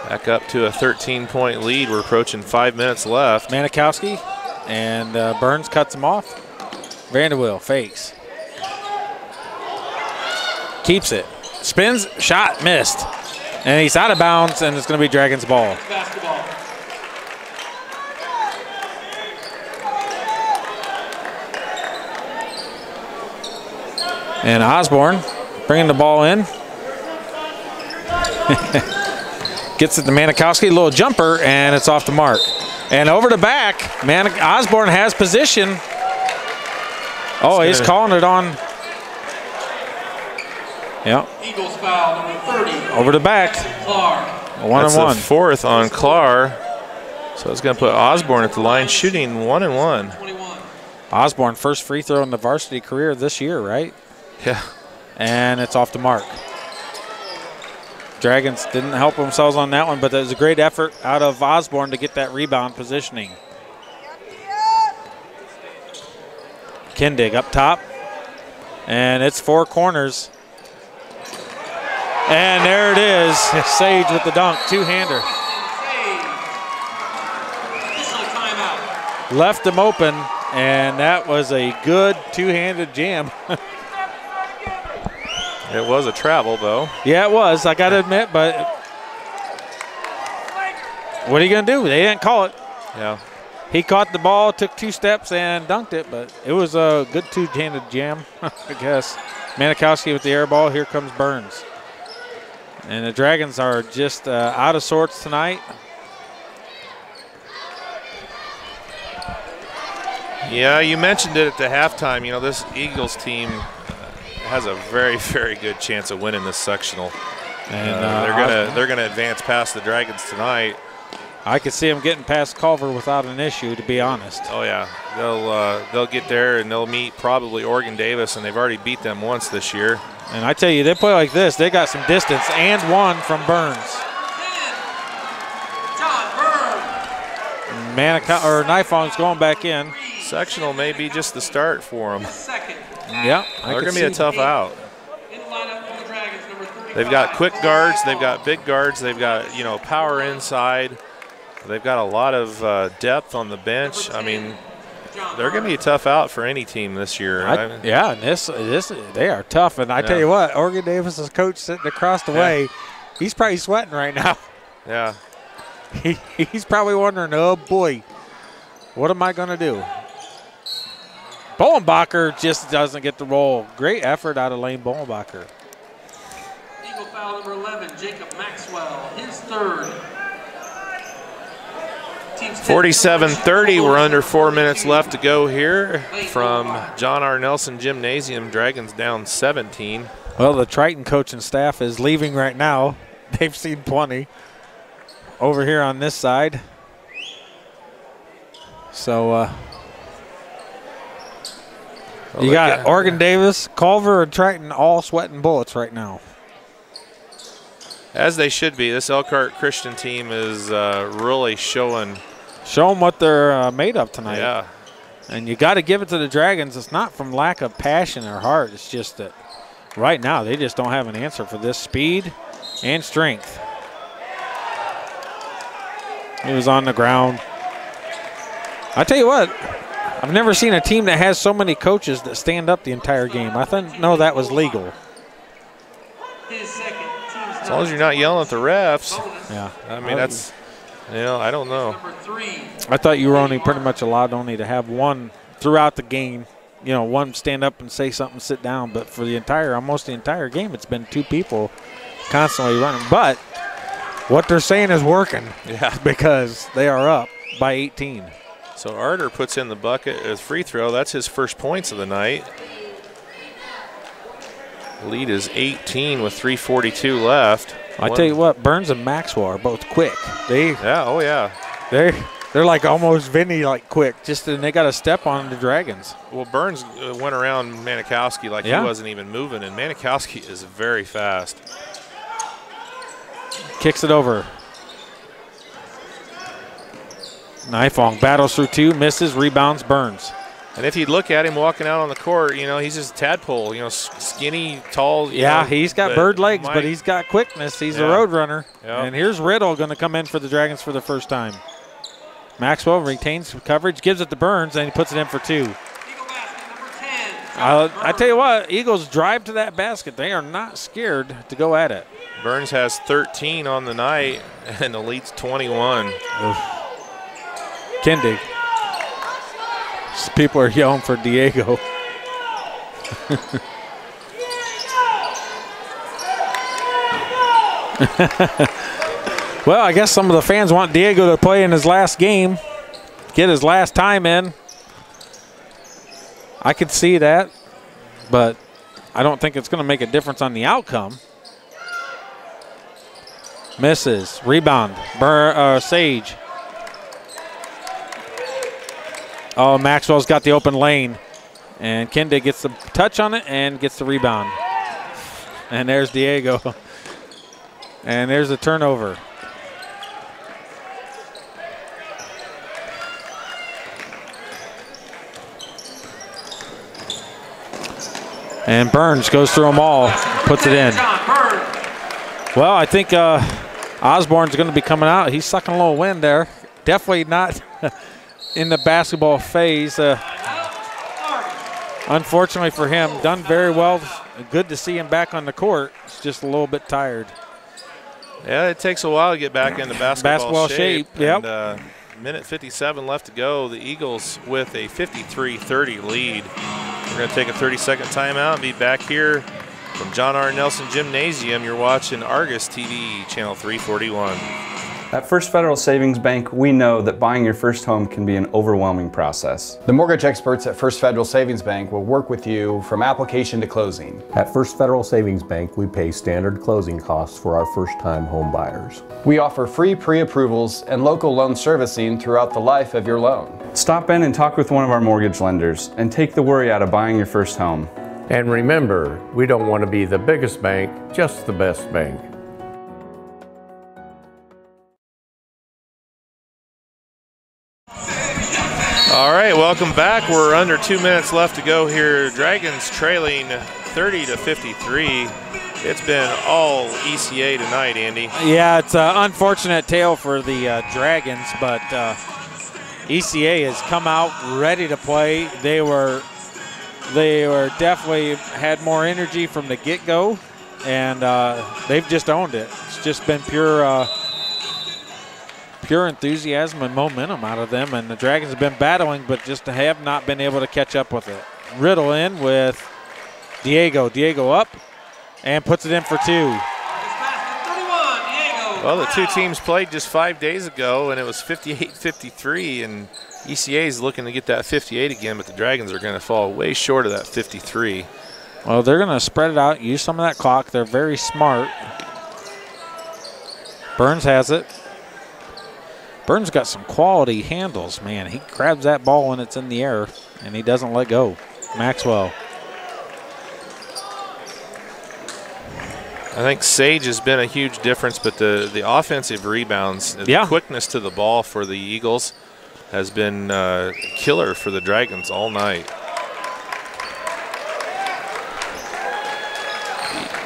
Back up to a 13-point lead. We're approaching 5 minutes left. Manikowski, and Burns cuts him off. Vanderwill fakes. Keeps it. Spins, shot, missed. And he's out of bounds, and it's going to be Dragons ball. Basketball. And Osborne bringing the ball in. Gets it to Manikowski, a little jumper, and it's off the mark. And over the back, Osborne has position. Oh, he's calling it on. Yep. Eagles foul number 30. Over the back. Clark. 1 and 1. That's the 4th on Clark. So it's going to put Osborne at the line shooting 1 and 1. Osborne, first free throw in the varsity career this year, right? Yeah. And it's off the mark. Dragons didn't help themselves on that one, but that was a great effort out of Osborne to get that rebound positioning. Kindig up top. And it's 4 corners. And there it is. Sage with the dunk, 2-hander. Left him open, and that was a good 2-handed jam. It was a travel, though. Yeah, it was. I got to admit, but what are you going to do? They didn't call it. Yeah. He caught the ball, took 2 steps, and dunked it, but it was a good 2-handed jam, I guess. Manikowski with the air ball. Here comes Burns. And the Dragons are just out of sorts tonight. Yeah, you mentioned it at the halftime. You know, this Eagles team has a very, very good chance of winning this sectional. And they're gonna advance past the Dragons tonight. I could see them getting past Culver without an issue, to be honest. Oh yeah, they'll get there and they'll meet probably Oregon Davis, and they've already beat them once this year. And I tell you, they play like this. They got some distance and 1 from Burns. Nifong's going back in. Sectional may be just the start for them. Yeah, they're going to be a tough out. They've got quick guards. They've got big guards. They've got, you know, power inside. They've got a lot of depth on the bench. I mean, they're going to be a tough out for any team this year. Yeah, and this they are tough. And I tell you what, Oregon Davis's coach sitting across the way, he's probably sweating right now. Yeah. He's probably wondering, oh boy, what am I going to do? Bolenbacher just doesn't get the roll. Great effort out of Lane Bolenbacher. Eagle foul number 11, Jacob Maxwell, his 3rd. 47-30, we're under 4 minutes left to go here from John R. Nelson Gymnasium. Dragons down 17. Well, the Triton coaching staff is leaving right now. They've seen plenty over here on this side. So you got Oregon Davis, Culver, and Triton all sweating bullets right now. As they should be. This Elkhart Christian team is really showing what they're made of tonight. Yeah. And you got to give it to the Dragons. It's not from lack of passion or heart. It's just that right now they just don't have an answer for this speed and strength. He was on the ground. I tell you what, I've never seen a team that has so many coaches that stand up the entire game. I didn't know that was legal. As long as you're not yelling at the refs. Yeah. I mean, that's, you know, I don't know. I thought you were only pretty much allowed only to have one throughout the game. You know, one stand up and say something, sit down. But for almost the entire game, it's been 2 people constantly running. But what they're saying is working. Yeah. Because they are up by 18. So Arter puts in the bucket as free throw. That's his first points of the night. Lead is 18 with 3:42 left. I tell you what, Burns and Maxwell are both quick. They're like almost Vinny like quick. And they got a step on the Dragons. Well, Burns went around Manikowski like he wasn't even moving, and Manikowski is very fast. Kicks it over. Nifong battles through two, misses, rebounds, Burns. And if you look at him walking out on the court, he's just a tadpole, skinny, tall. He's got bird legs, but he's got quickness. He's a road runner. Yep. And here's Riddle going to come in for the Dragons for the first time. Maxwell retains coverage, gives it to Burns, and he puts it in for two. I tell you what, Eagles drive to that basket. They are not scared to go at it. Burns has 13 on the night, and the lead's 21. Kindig. People are yelling for Diego. Well, I guess some of the fans want Diego to play in his last game, get his last time in. I could see that, but I don't think it's going to make a difference on the outcome. Misses. Rebound. Sage. Oh, Maxwell's got the open lane. And Kindig gets the touch on it and gets the rebound. And there's Diego. And there's a turnover. And Burns goes through them all, puts it in. Well, I think Osborne's going to be coming out. He's sucking a little wind there. Definitely not in the basketball phase. Unfortunately for him, done very well. Good to see him back on the court. He's just a little bit tired. Yeah, it takes a while to get back into basketball shape. Yep. And, minute 57 left to go. The Eagles with a 53-30 lead. We're going to take a 30-second timeout and be back here from John R. Nelson Gymnasium. You're watching Argos TV, channel 341. At First Federal Savings Bank, we know that buying your first home can be an overwhelming process. The mortgage experts at First Federal Savings Bank will work with you from application to closing. At First Federal Savings Bank, we pay standard closing costs for our first-time home buyers. We offer free pre-approvals and local loan servicing throughout the life of your loan. Stop in and talk with one of our mortgage lenders and take the worry out of buying your first home. And remember, we don't want to be the biggest bank, just the best bank. All right, welcome back. We're under 2 minutes left to go here. Dragons trailing 30-53. It's been all ECA tonight, Andy. Yeah, it's an unfortunate tale for the Dragons, but ECA has come out ready to play. They were definitely had more energy from the get-go, and they've just owned it. It's just been pure enthusiasm and momentum out of them, and the Dragons have been battling, but just have not been able to catch up with it. Riddle in with Diego. Diego up and puts it in for two. Well, the two teams played just 5 days ago, and it was 58-53, and ECA is looking to get that 58 again, but the Dragons are going to fall way short of that 53. Well, they're going to spread it out, use some of that clock. They're very smart. Burns has it. Burns got some quality handles, man. He grabs that ball when it's in the air, and he doesn't let go. Maxwell. I think Sage has been a huge difference, but the offensive rebounds, the quickness to the ball for the Eagles has been killer for the Dragons all night.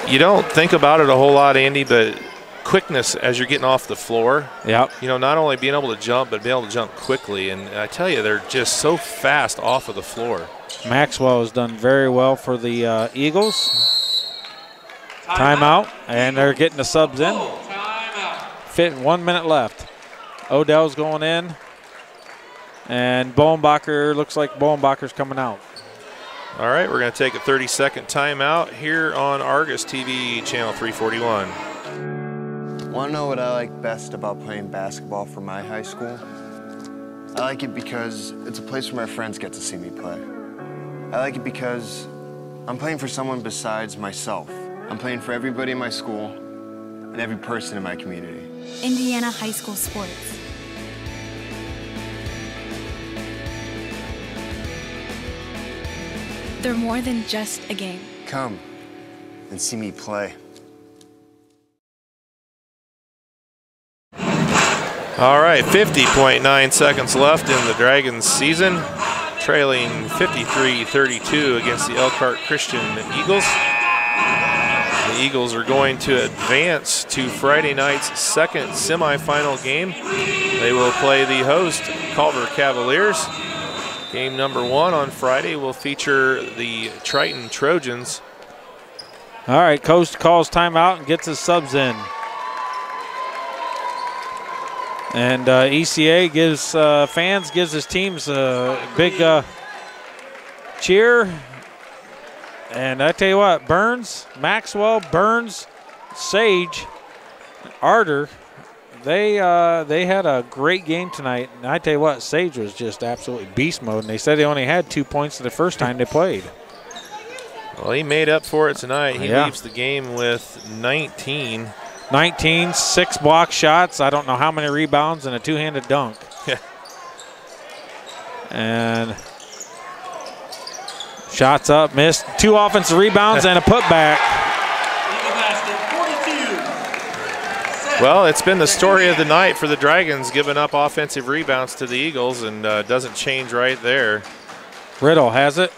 You don't think about it a whole lot, Andy, but quickness as you're getting off the floor. Yep. You know, not only being able to jump, but being able to jump quickly. And I tell you, they're just so fast off of the floor. Maxwell has done very well for the Eagles. Timeout, and they're getting the subs in. 1 minute left. Odell's going in, and Bolenbacher, looks like Bolenbacher's coming out. All right, we're going to take a 30-second timeout here on Argos TV, channel 341. Want to know what I like best about playing basketball for my high school? I like it because it's a place where my friends get to see me play. I like it because I'm playing for someone besides myself. I'm playing for everybody in my school and every person in my community. Indiana high school sports. They're more than just a game. Come and see me play. All right, 50.9 seconds left in the Dragons season, trailing 53-32 against the Elkhart Christian Eagles. The Eagles are going to advance to Friday night's second semifinal game. They will play the host, Culver Cavaliers. Game number 1 on Friday will feature the Triton Trojans. All right, coach calls timeout and gets his subs in. And ECA gives gives his teams a big cheer. And I tell you what, Burns, Maxwell, Burns, Sage, Arter, they had a great game tonight. And I tell you what, Sage was just absolutely beast mode. And they said they only had 2 points the first time they played. Well, he made up for it tonight. He leaves the game with 19. 19, 6 block shots. I don't know how many rebounds and a two-handed dunk. And shots up, missed. 2 offensive rebounds and a putback. Well, it's been the story of the night for the Dragons, giving up offensive rebounds to the Eagles, and doesn't change right there. Riddle has it.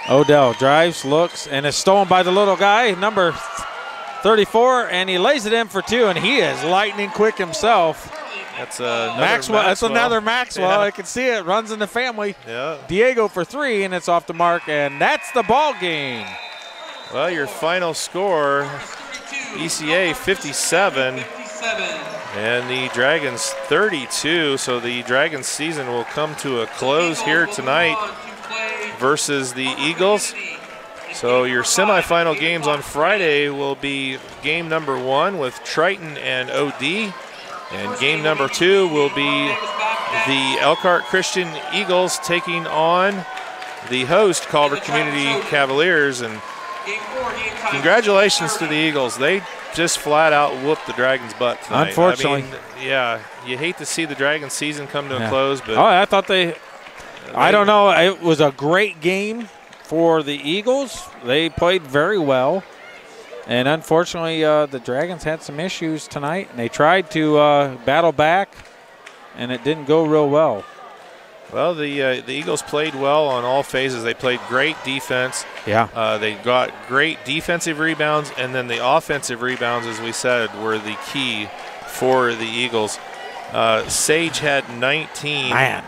Odell drives, looks, and is stolen by the little guy, number 34, and he lays it in for 2, and he is lightning quick himself. That's another Maxwell. That's another Maxwell. Yeah. I can see it. Runs in the family. Yeah. Diego for 3, and it's off the mark, and that's the ball game. Well, your final score, ECA 57, and the Dragons 32. So the Dragons season will come to a close here tonight versus the Eagles. So your semifinal games on Friday will be game number 1 with Triton and OD. And game number 2 will be the Elkhart Christian Eagles taking on the host, Culver Community Cavaliers. And congratulations to the Eagles. They just flat out whooped the Dragons' butt tonight. Unfortunately. I mean, yeah, you hate to see the Dragons season come to a close, but I thought I don't know. It was a great game for the Eagles. They played very well. And unfortunately, the Dragons had some issues tonight, and they tried to battle back, and it didn't go real well. Well, the Eagles played well on all phases. They played great defense. Yeah. They got great defensive rebounds, and then the offensive rebounds, as we said, were the key for the Eagles. Sage had 19. Man.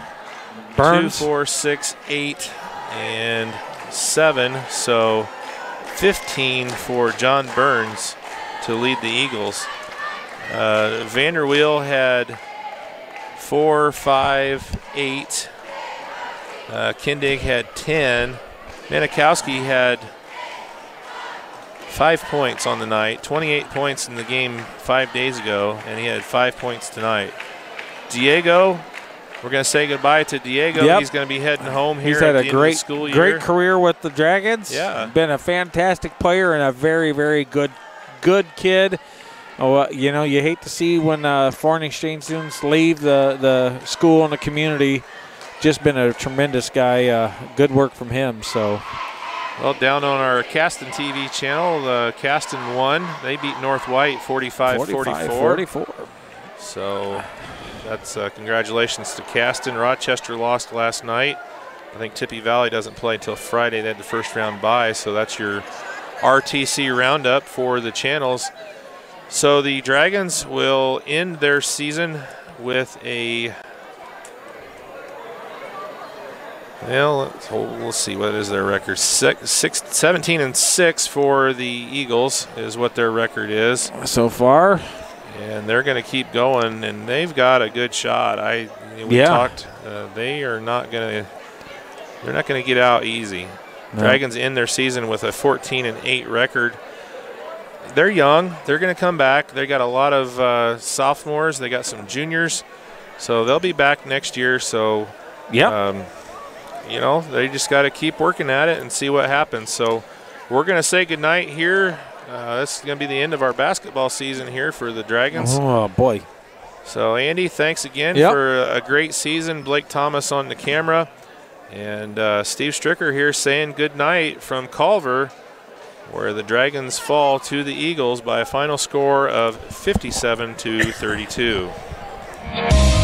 Burns. 2, 4, 6, 8, and 7. So 15 for John Burns to lead the Eagles. Vanderweel had 4, 5, 8. Kindig had 10. Manikowski had 5 points on the night, 28 points in the game 5 days ago, and he had 5 points tonight. Diego, we're going to say goodbye to Diego. Yep. He's going to be heading home here He's had at a the end of the school year. great career with the Dragons. Yeah. Been a fantastic player and a very, very good kid. Oh, you know, you hate to see when foreign exchange students leave the school and the community. Just been a tremendous guy. Good work from him. So, well, down on our Caston TV channel, Caston won. They beat North White 45-44. So that's congratulations to Caston. Rochester lost last night. I think Tippy Valley doesn't play until Friday. They had the first round bye, so that's your RTC roundup for the channels. So the Dragons will end their season with a, well, we'll see, what is their record? 17-6 for the Eagles is what their record is so far. And they're going to keep going, and they've got a good shot. We talked. They are not going to. They're not going to get out easy. No. Dragons end their season with a 14-8 record. They're young. They're going to come back. They got a lot of sophomores. They got some juniors, so they'll be back next year. So, yeah. you know, they just got to keep working at it and see what happens. So we're going to say goodnight here. This is going to be the end of our basketball season here for the Dragons. Oh, boy. So, Andy, thanks again for a great season. Blake Thomas on the camera. And Steve Stricker here saying goodnight from Culver, where the Dragons fall to the Eagles by a final score of 57-32.